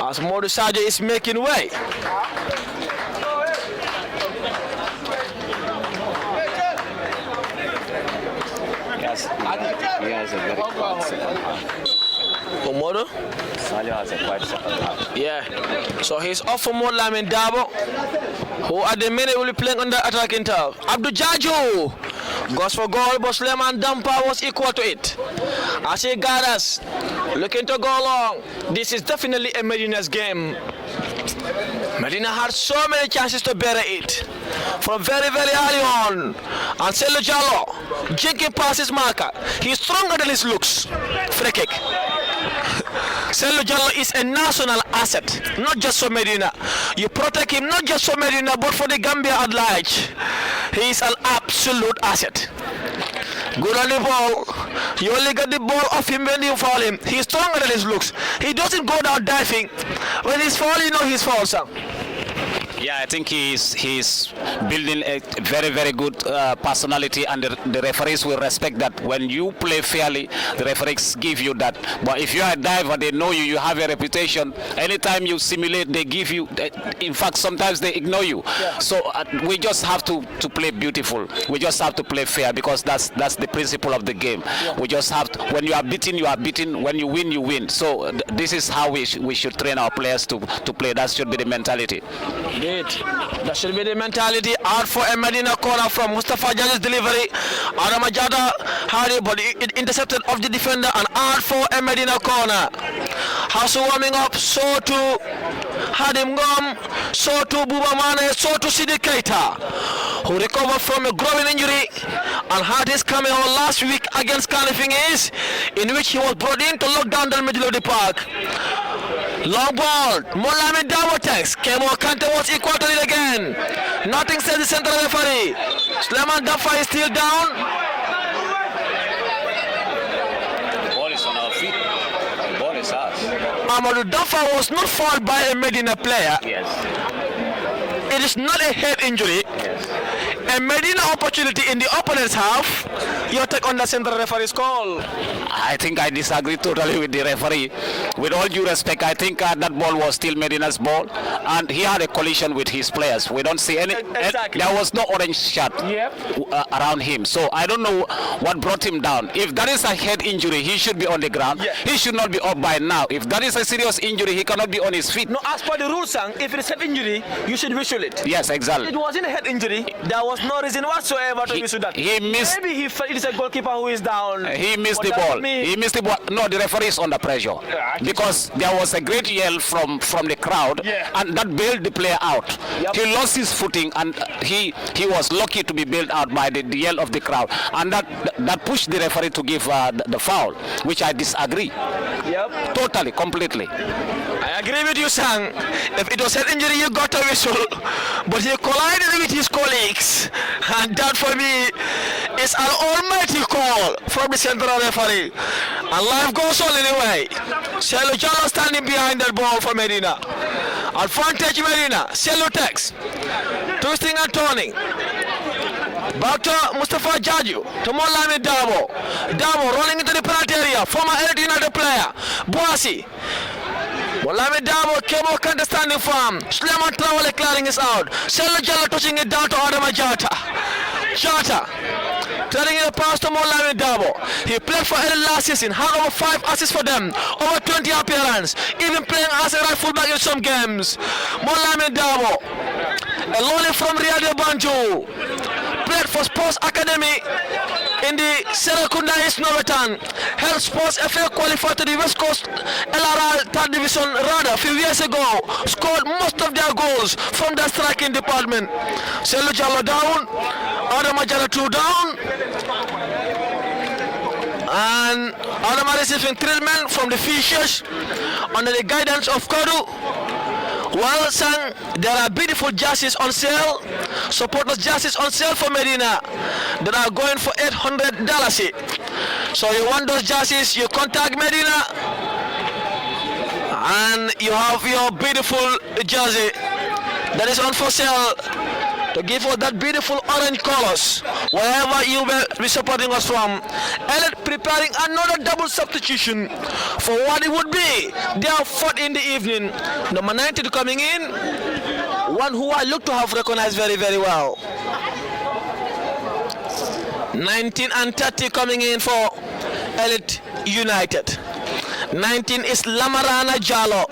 as Modu Sadio is making way. Yes, he has a very good second half. Modu? Sadio has a quite second half. Yeah, so he's off for Mulame Dabo, who at the minute will be playing on the attacking turf. Abdul Jaju goes for goal, but Suleiman Dampa was equal to it. As he got us looking to go long. This is definitely a Medina's game. Medina had so many chances to bury it from very, very early on. And Selo Jalo, jinking past his marker. He's stronger than his looks. Free kick. Selo Jalo is a national asset, not just for Medina. You protect him not just for Medina, but for the Gambia at large. He is an absolute asset. Good on the ball. You only get the ball off him when you foul him. He's stronger than his looks. He doesn't go down diving. When he's fall, you know he's fall, sir. Yeah, I think he's building a very, very good personality, and the referees will respect that. When you play fairly, the referees give you that. But if you are a diver, they know you, you have a reputation. Anytime you simulate, they give you, in fact, sometimes they ignore you. Yeah. So we just have to play beautiful. We just have to play fair, because that's the principle of the game. Yeah. We just have to, when you are beaten, you are beaten. When you win, you win. So this is how we should train our players to play. That should be the mentality. Great. That should be the mentality. Out for a Medina corner from Mustafa Jalil's delivery. Adama Jata had it, but it intercepted of the defender, and out for a Medina corner. Hasu warming up, so to Hadim Gom, so to Buba Mane, so to Sidi Keita, who recovered from a growing injury and had his cameo last week against Kanifingis, in which he was brought in to lock down the middle of the park. Long ball, Mohamed Dawotex, Kemo Kante was equal to it again. Nothing says the central referee. Suleiman Dafa is still down. Ball is on our feet. Ball is us. Amadou Dafa was not fouled by a Medina player. Yes. It is not a head injury. Yes. A Medina opportunity in the opponent's half. Your take on the central referee's call. I think I disagree totally with the referee. With all due respect, I think that ball was still Medina's ball, and he had a collision with his players. We don't see any. Exactly. There was no orange shirt around him, so I don't know what brought him down. If that is a head injury, he should be on the ground. Yeah. He should not be up by now. If that is a serious injury, he cannot be on his feet. No, as per the rules, if it is head injury, you should whistle it. Yes, exactly. It wasn't a head injury. There was no reason whatsoever to whistle that. He missed. Maybe it is a goalkeeper who is down. He missed the ball. He missed the ball. No, the referee is under pressure, because there was a great yell from the crowd, and that bailed the player out. Yep. He lost his footing, and he was lucky to be bailed out by the yell of the crowd, and that pushed the referee to give the foul, which I disagree. Yep. Totally, completely. I agree with you, Sang. If it was an injury, you got a whistle, but he collided with his colleagues, and that for me is an almighty call from the central referee. And life goes on anyway. Selo Jalo standing behind that ball for Medina. Advantage Medina. Selo Tex. Twisting and turning. Back to Mustafa Jaju. To Mohamed Dabo. Dabo rolling into the penalty area. Former Elite United player. Boasi. Mohamed Dabo, Kemo Kante standing firm. Suleiman Traore clearing is out. Selo Jalo touching it down to Adama Jata. Jata. Turning it pass to Mohamed Dabo. He played for Elite last season, had over 5 assists for them, over 20 appearances, even playing as a right fullback in some games. Mohamed Dabo, a lolly from Riyadh Banjo, played for Sports Academy in the Serekunda East Northern, held Sports FA qualified to the West Coast LRL 3rd Division rather a few years ago, scored most of their goals from the striking department. Selu Jallo down, Adama Jalla 2 down, and Adama receiving treatment from the Fishers under the guidance of Kodu. Well, Sang, there are beautiful jerseys on sale, supporters jerseys on sale for Medina that are going for $800. So you want those jerseys, you contact Medina and you have your beautiful jersey that is on for sale to give us that beautiful orange colors wherever you will be supporting us from. Elliot preparing another double substitution for what it would be their 4th in the evening. Number 90 coming in, one who I look to have recognized very, very well. 19 and 30 coming in for Elite United. 19 is Lamarana Jallo.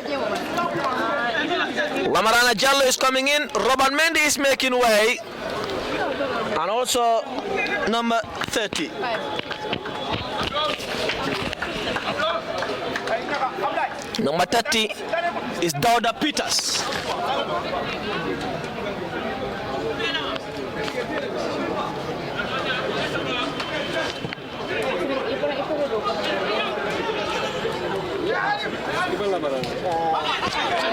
Lamarana Jallo is coming in. Robert Mendy is making way. And also number 30. Number 30 is Dauda Peters.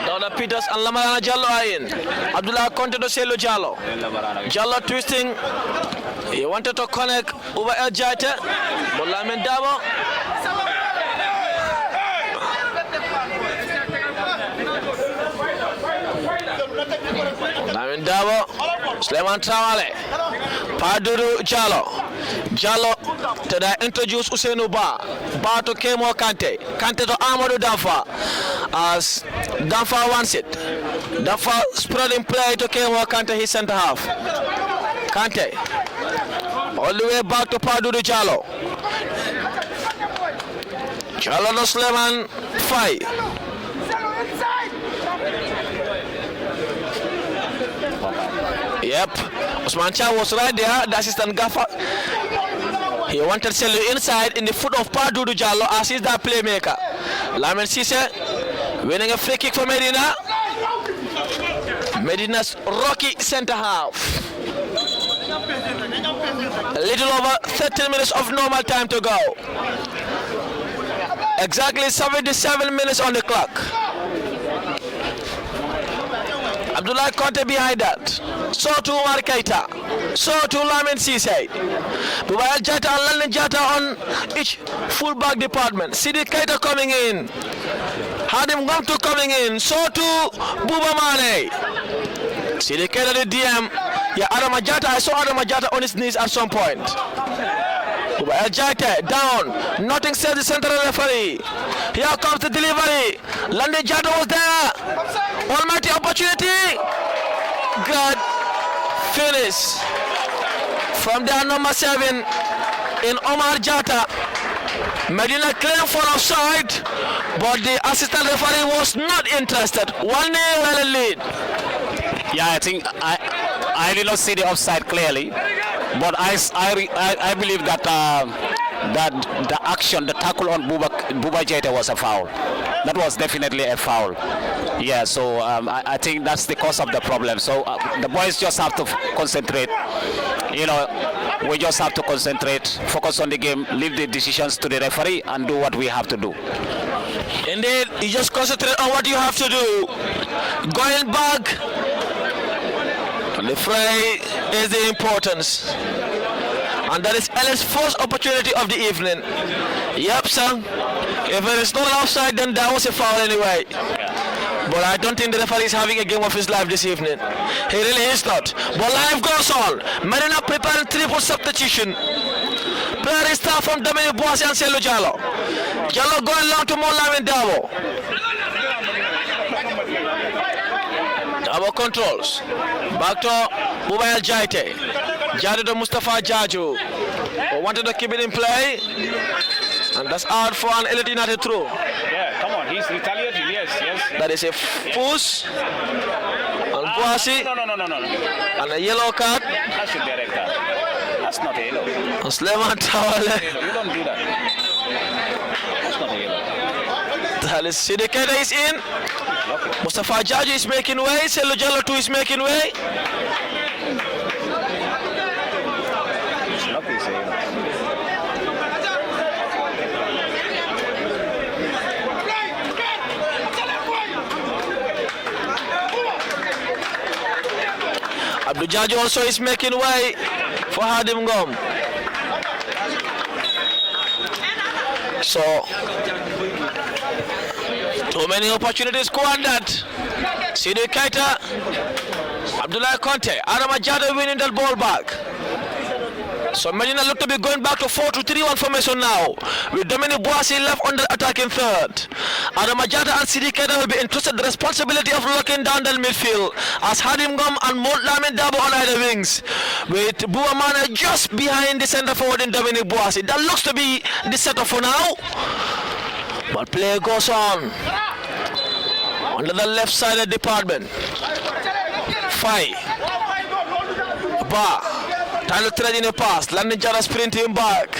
Dauda Peters and Lamarana Jallo are in. Abdullah Conte to Selo Jallo. Jallo twisting. He wanted to connect over El Jaita. But Lamin Dabo. Lamin Dabo, Suleiman Trawale, Paduru Jallo. Jallo to the introduce Usainu Ba to Kemo Kante, Kante to Amadou Danfa, as Danfa wants it. Danfa spreading play to Kemo Kante, his center half. Kante, all the way back to Paduru Jallo. Jallo to Suleiman Fai. Yep, Osman Cha was right there, the assistant gaffer. He wanted Selu inside in the foot of Paduru Jallo as he's that playmaker. Lamin Cisse winning a free kick for Medina. Medina's rocky center half. A little over 13 minutes of normal time to go. Exactly 77 minutes on the clock. Abdullah Conte behind that. So to Umar Keita. So to Lamin Cisse. Bubayal Jata and Lamin Jata on each fullback department. Sidi Keita coming in. Hadim Gomtu coming in. So to Buba Mane. Sidi Keita the DM. Yeah, Adam Jata. I saw Adam Jata on his knees at some point. Bubayal Jata down. Nothing says the central referee. Here comes the delivery. Lamin Jata was there. Almighty opportunity. Good finish from their number 7 in Omar Jata. Medina claimed for offside, but the assistant referee was not interested. 1-0 well in lead. Yeah, I think I did not see the offside clearly, but I believe that that the action, the tackle on Buba Jata was a foul. That was definitely a foul. Yeah, so I think that's the cause of the problem. So the boys just have to concentrate. You know, we just have to concentrate, focus on the game, leave the decisions to the referee, and do what we have to do. Indeed, you just concentrate on what you have to do. Going back, the fray is the importance. And that is Ellis' first opportunity of the evening. Yep, sir. If it is not outside, then that was a foul anyway. But I don't think the referee is having a game of his life this evening. He really is not. But life goes on. Medina preparing triple substitution. Player is start from Dominic Boise and Selu Jallo. Jallo going long to Lamin Dabo. Dabo controls. Back to Bubayal Jaite. Jadu to Mustafa Jaju. Wanted to keep it in play. And that's out for an Elite United throw. Yeah, come on, he's retaliating, yes. That is a push. And Boise. No. And a yellow card. That should be a red card. That's not a yellow. And Suleiman Trawale. You don't do that. That's not a yellow. That is Sidi Keita is in. Mustafa Jaju is making way. Selu Jallo too is making way. Abdul Jaju also is making way for Hadim Gom. So, too many opportunities squandered. Sidi Keita, Abdullah Conte, Adama Jado winning that ball back. So Medina look to be going back to 4-2-3-1 formation now, with Dominic Boise left on the attacking third. Adama Jata and Sidi Keita will be entrusted the responsibility of locking down the midfield, as Hadim Gom and Lamin Dabo on either wings, with Buamana just behind the centre forward in Dominic Boise. That looks to be the setup for now. But play goes on. Under the left side of the department. Fai. Ba. Trying to thread in a pass. Landing Jara sprinting back.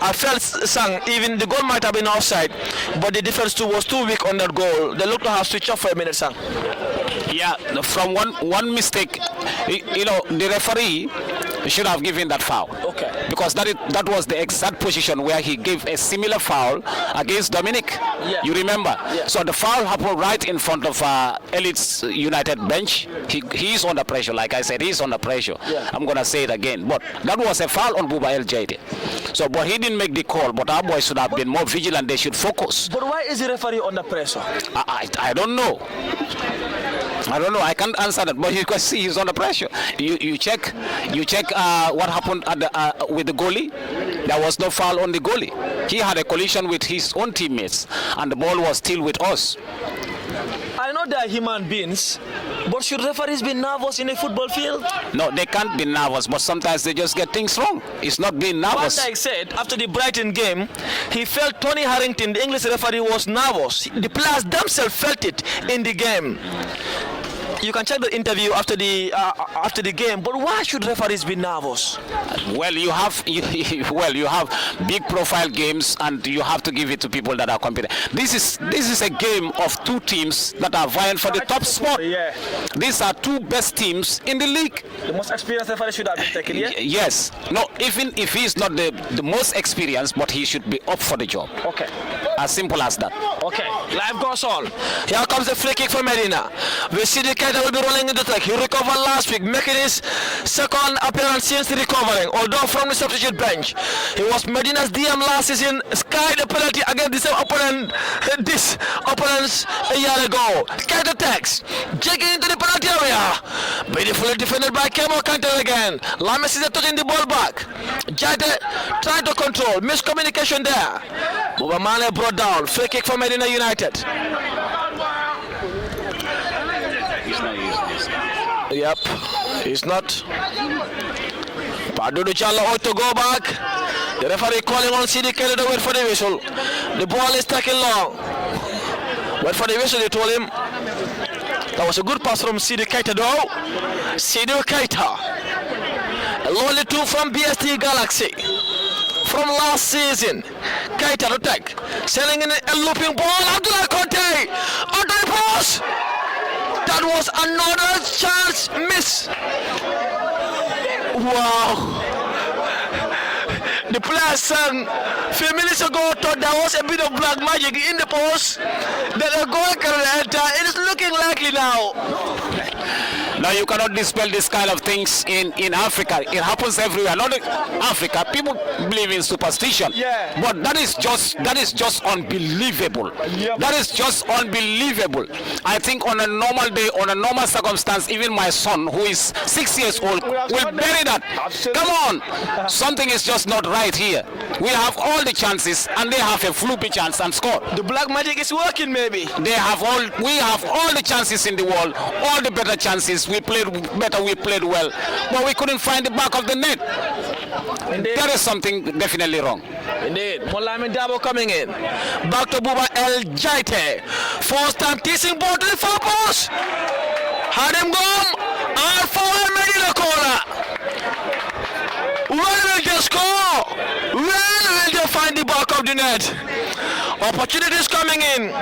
I felt sang even the goal might have been offside, but the defense too was too weak on that goal. They look to have switched off for a minute, sang. Yeah, from one mistake, you know, the referee should have given that foul. Okay. Because that was the exact position where he gave a similar foul against Dominic. Yeah. You remember? Yeah. So the foul happened right in front of Elite's United bench. He's under pressure, like I said, he's under pressure. Yeah. I'm gonna say it again. But that was a foul on Buba El Jaide. So, but he didn't make the call. But our boys should have been more vigilant. They should focus. But why is the referee under pressure? I don't know. I don't know. I can't answer that, but you can see he's under pressure. You check what happened at with the goalie. There was no foul on the goalie. He had a collision with his own teammates, and the ball was still with us. I know they are human beings, but should referees be nervous in a football field? No, they can't be nervous, but sometimes they just get things wrong. It's not being nervous. Van Dijk said after the Brighton game, he felt Tony Harrington, the English referee, was nervous. The players themselves felt it in the game. You can check the interview after the game, but why should referees be nervous? Well, you have big profile games, and you have to give it to people that are competent. This is a game of two teams that are vying for the top spot. Yeah. These are two best teams in the league. The most experienced referee should have been taken, yeah? Yes. No, even if he's not the most experienced, but he should be up for the job. Okay. As simple as that. Okay, life goes on. Here comes the free kick for Medina. We see the Keita will be rolling in the track. He recovered last week, making his second appearance since recovering, although from the substitute bench. He was Medina's DM last season, skied the penalty against the same opponent, this opponents a year ago. Keita attacks, jigging into the penalty area. Beautifully defended by Kemo Kante again. Lames is touching the ball back. Jate trying to control, miscommunication there. Bubamane brought down, free kick for Medina United. Yep, he's not. Padudu Chala ought to go back. The referee calling on CD Kelly to wait for the whistle. The ball is taken long. Wait for the whistle, they told him. That was a good pass from CD Keita though. CD Keita. A lonely two from BST Galaxy. From last season. Keita to take. Selling in a looping ball. Abdullah Conte. Under the post. That was another chance miss. Wow. The players sang a few minutes ago thought there was a bit of black magic in the post. That a goal can enter. It is looking likely now. Now you cannot dispel this kind of things in Africa. It happens everywhere. Not in Africa. People believe in superstition. Yeah. But that is just unbelievable. Yep. That is just unbelievable. I think on a normal day, on a normal circumstance, even my son, who is 6 years old, will bury that. Absolutely. Come on. Something is just not right here. We have all the chances, and they have a fluky chance and score. The black magic is working, maybe. We have all the chances in the world, all the better chances. We played better, we played well, but we couldn't find the back of the net. Indeed. There is something definitely wrong. Indeed. Molamin Dabo coming in. Back to Buba El Jaite. First time teasing ball to the far post. Had him gone. And forward Medina corner. When will they score? When will they find the back of the net? Opportunities coming in.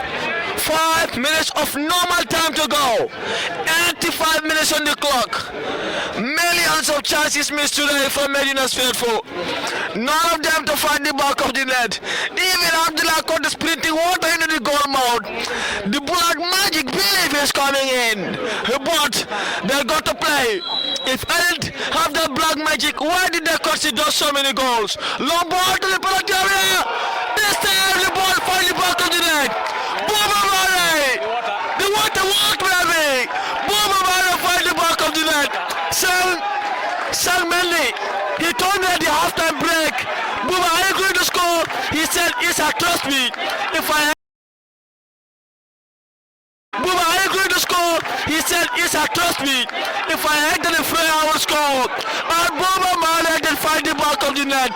5 minutes of normal time to go. 85 minutes on the clock. Millions of chances missed today from Medina's faithful. None of them to find the back of the net. Even Abdullah caught the sprinting water into the goal mouth. The black magic belief is coming in. But they got to play. If I didn't have that black magic, why did they consider so many goals? Long ball to the penalty area. This time the ball finally back of the net. Booba Mare. The water walked, baby. Booba Mare find the back of the net. Sang Mendy. He told me at the halftime break, Booba, are you going to score? He said, yes, I trust me. Booba, are you going to score? He said, yes, I trust me. If I enter the frame, I will score. And Booba Mane did find the back of the net.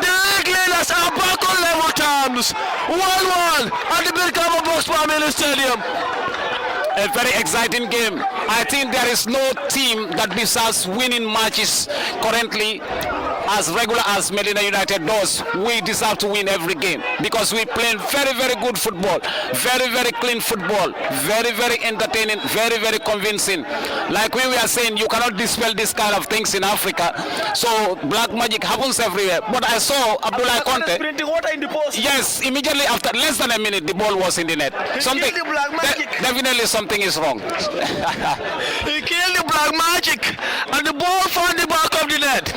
The league leaders are back on level terms. 1-1 at the Birkama Box Family Stadium. A very exciting game. I think there is no team that besides winning matches currently as regular as Medina United does. We deserve to win every game because we play very, very good football, very, very clean football, very, very entertaining, very, very convincing. Like we were saying, you cannot dispel this kind of things in Africa. So black magic happens everywhere. But I saw Abdullah Conte. Sprinting water in the post. Yes, immediately after less than a minute, the ball was in the net. Something. The black magic. Definitely something is wrong. He killed the black magic and the ball found the back of the net.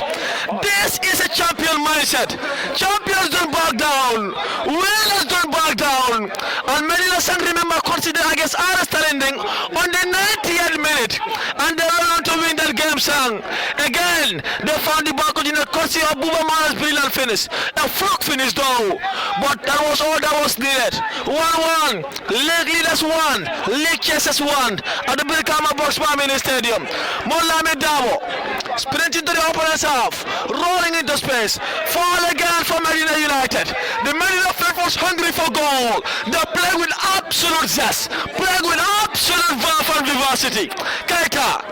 This is a champion mindset. Champions don't back down. Winners don't back down. And Medina Sang, remember, considered against RS Talending on the 90th time, Sang. Again, they found the back in the courtesy of Buba Mara's brilliant finish. A fluke finish though. But that was all that was needed. 1-1. League leaders 1. League chasers 1. At the Birkama Box Mini Stadium. Molame Davo. Sprinting to the opponent's half. Rolling into space. Fall again for Medina United. The Medina Fair was hungry for goal. They played with absolute zest. Played with absolute verve and vivacity. Keita.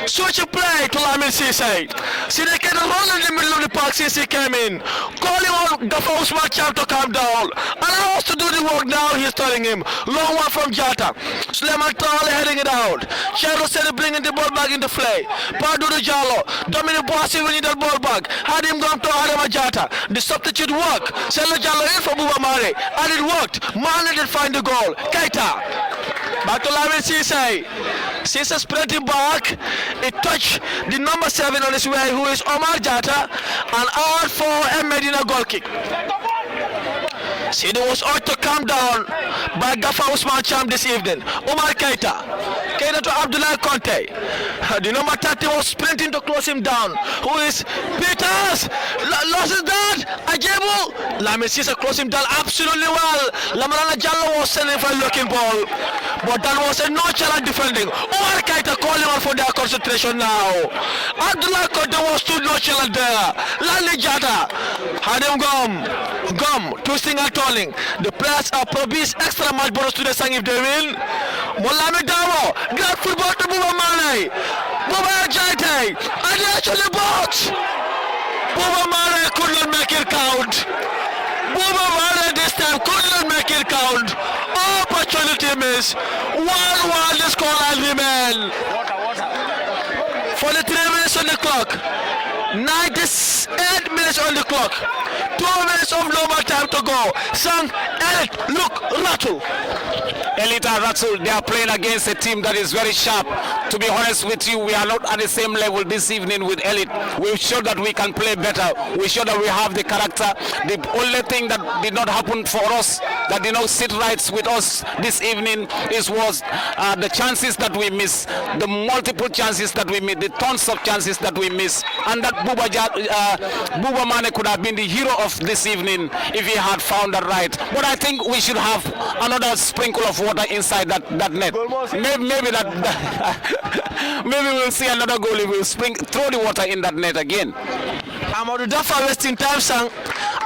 Switch a play to Lamin Cisse. See they can run in the middle of the park since he came in. Calling on the first match to calm down. Allow us to do the work now. He's telling him. Long one from Jata. Suleiman Traore heading it out. Shadow said bringing the ball back into play. Pardudu Jalo. Dominic Boissy winning that ball back. Had him gone to Adama Jata. The substitute work. Selo Jalo in for Buba Mare. And it worked. Mane did find the goal. Keita. Back to Lamin Cisse. Cisse sprinting back. It touched the number 7 on his way, who is Omar Jata, and out for a Medina goal kick. Sidi was ought to calm down by Gaffa Usman Cham this evening. Omar Keita. Keita to Abdullah Conte. The number 30 was sprinting to close him down. Who is Peters? Lost his dad. Ajebu. Lamin Cisse closed him down absolutely well. Lamarana Jallo was sending for a looking ball. But that was a nonchalant defending. Omar Keita calling out for their concentration now. Abdullah Conte was too nonchalant there. Lali Jata had him gum, twisting and turning. The players are promised extra match bonus to the sang if they win. Molame Davo, great football to Buba Mane. Buba Jaite, and they actually box. Buba Mane could not make it count. Buba Mane this time could not make it count. Opportunity miss. 1-1 the scoreline remain. 43 minutes on the clock. 98 minutes on the clock. 2 minutes of normal time to go. Sang, Elliot, look, Rattle. Elite and Ratul, they are playing against a team that is very sharp. To be honest with you, we are not at the same level this evening with Elite. We showed that we can play better. We showed that we have the character. The only thing that did not happen for us, that did not sit right with us this evening, was the chances that we miss, the multiple chances that we miss, the tons of chances that we miss, and that Buba Mane could have been the hero of this evening if he had found that right. But I think we should have another sprinkle of water inside that net. Maybe maybe we'll see another goal if we'll throw the water in that net again. Amadou Dafa wasting time, Sang,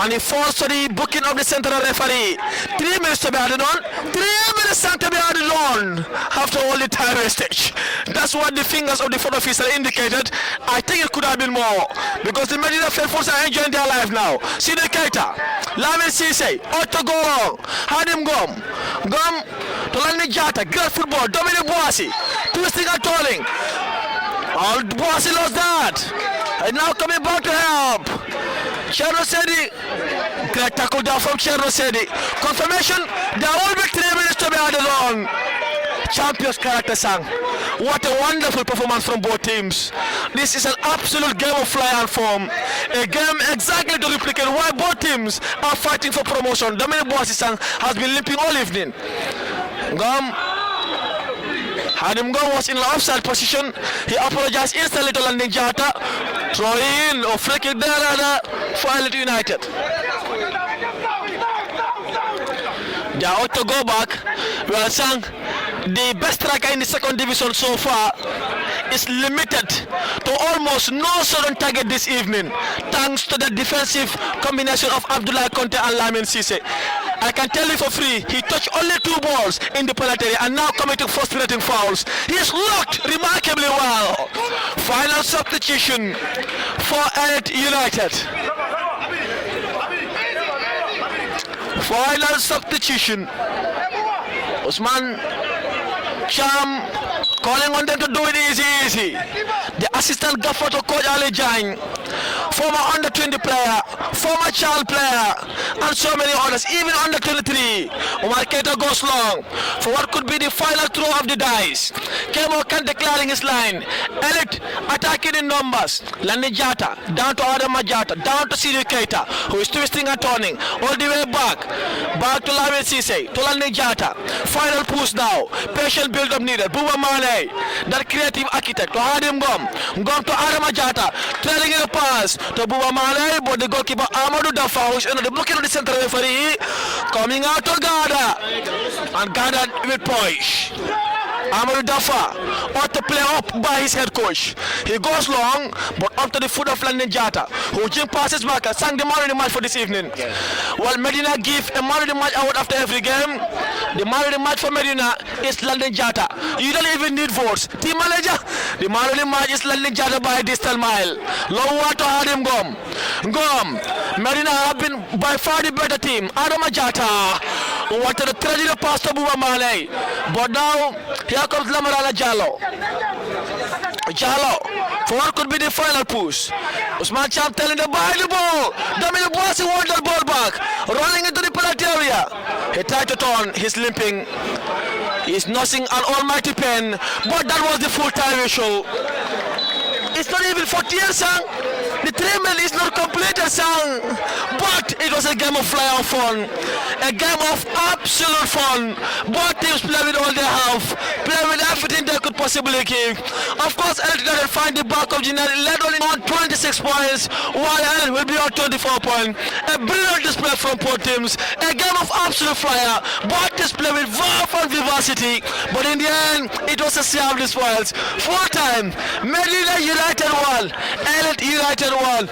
and he falls to the booking of the central referee. 3 minutes to be added on. 3 minutes to be added on after all the time wastage. That's what the fingers of the foot officer indicated. I think it could have been more because the Medina faithfuls are enjoying their life now. See the Keita, Lamin Cisse, ought to go wrong. Had him gum to Lani Jata, great football. Dominic Boissy, twisting and turning. All Boissy lost that. And now coming back to help. Cherno Sedi. Great tackle down from Cherno Sedi. Confirmation, there will be 3 minutes to be added on. Champions character, Sang. What a wonderful performance from both teams. This is an absolute game of fly and form. A game exactly to replicate why both teams are fighting for promotion. Dominic Boissy, Sang, has been limping all evening. Hadim Gom was in an offside position. He apologized instantly to Landing Jata. Throw in or flick it there for Elite United. They are out to go back. Well, Sang, the best striker in the second division so far is limited to almost no sudden target this evening, thanks to the defensive combination of Abdullah Conte and Lamin Cisse. I can tell you for free, he touched only 2 balls in the penalty area and now committing frustrating fouls. He's looked remarkably well. Final substitution for Elite United. Final substitution. Usman Cham calling on them to do it easy. The assistant gaffer to Coach Ali Jain, former under 20 player, former child player, and so many others, even under 23. Omar Keita goes long. For what could be the final throw of the dice. Kemo can declaring his line. Elite attacking in numbers. Lani Jata down to Adama Jata, down to Siri Keita, who is twisting and turning all the way back to Lamin Sise, to Lani Jata. Final push now. Patient build up needed. Buba Mane, that creative architect, to Hadim Gom to Adama Jata, trailing in the pass to Buba Mane, but the goalkeeper Amadou Dafa, who is under the blocking of the center referee, coming out to Gada, and Gada with poise. Amadou Dafa ought to play up by his head coach. He goes long, but up to the foot of Landon Jata, who Jim passes back and sang the man of the match for this evening. While Medina give a man of the match award after every game, the man of the match for Medina is Landon Jata. You don't even need votes. Team manager, the man of the match is Landon Jata by a distant mile. Low water had him gum. Medina have been by far the better team. Adama Jata wanted to tragedy pass to Buba Mane, but now here comes Lamarana Jallo. For what could be the final push. Usman Cham telling the ball the ball. Dominic Bossy wants that ball back. Running into the penalty area. He tried to turn. He's limping. He's nursing an almighty pain. But that was the full-time issue. It's not even 40 years, son. The treatment is not completed, son. But it was a game of fly off fun. A game of absolute fun. Both teams play with all they have. Play with everything they could possibly give. Of course, Elite didn't find the back of United, led only on 26 points, while Elite will be on 24 points. A brilliant display from both teams. A game of absolute fire. Both teams play with verve and vivacity. But in the end, it was a sea of spoils. Full time, Medina United won. Elite United won.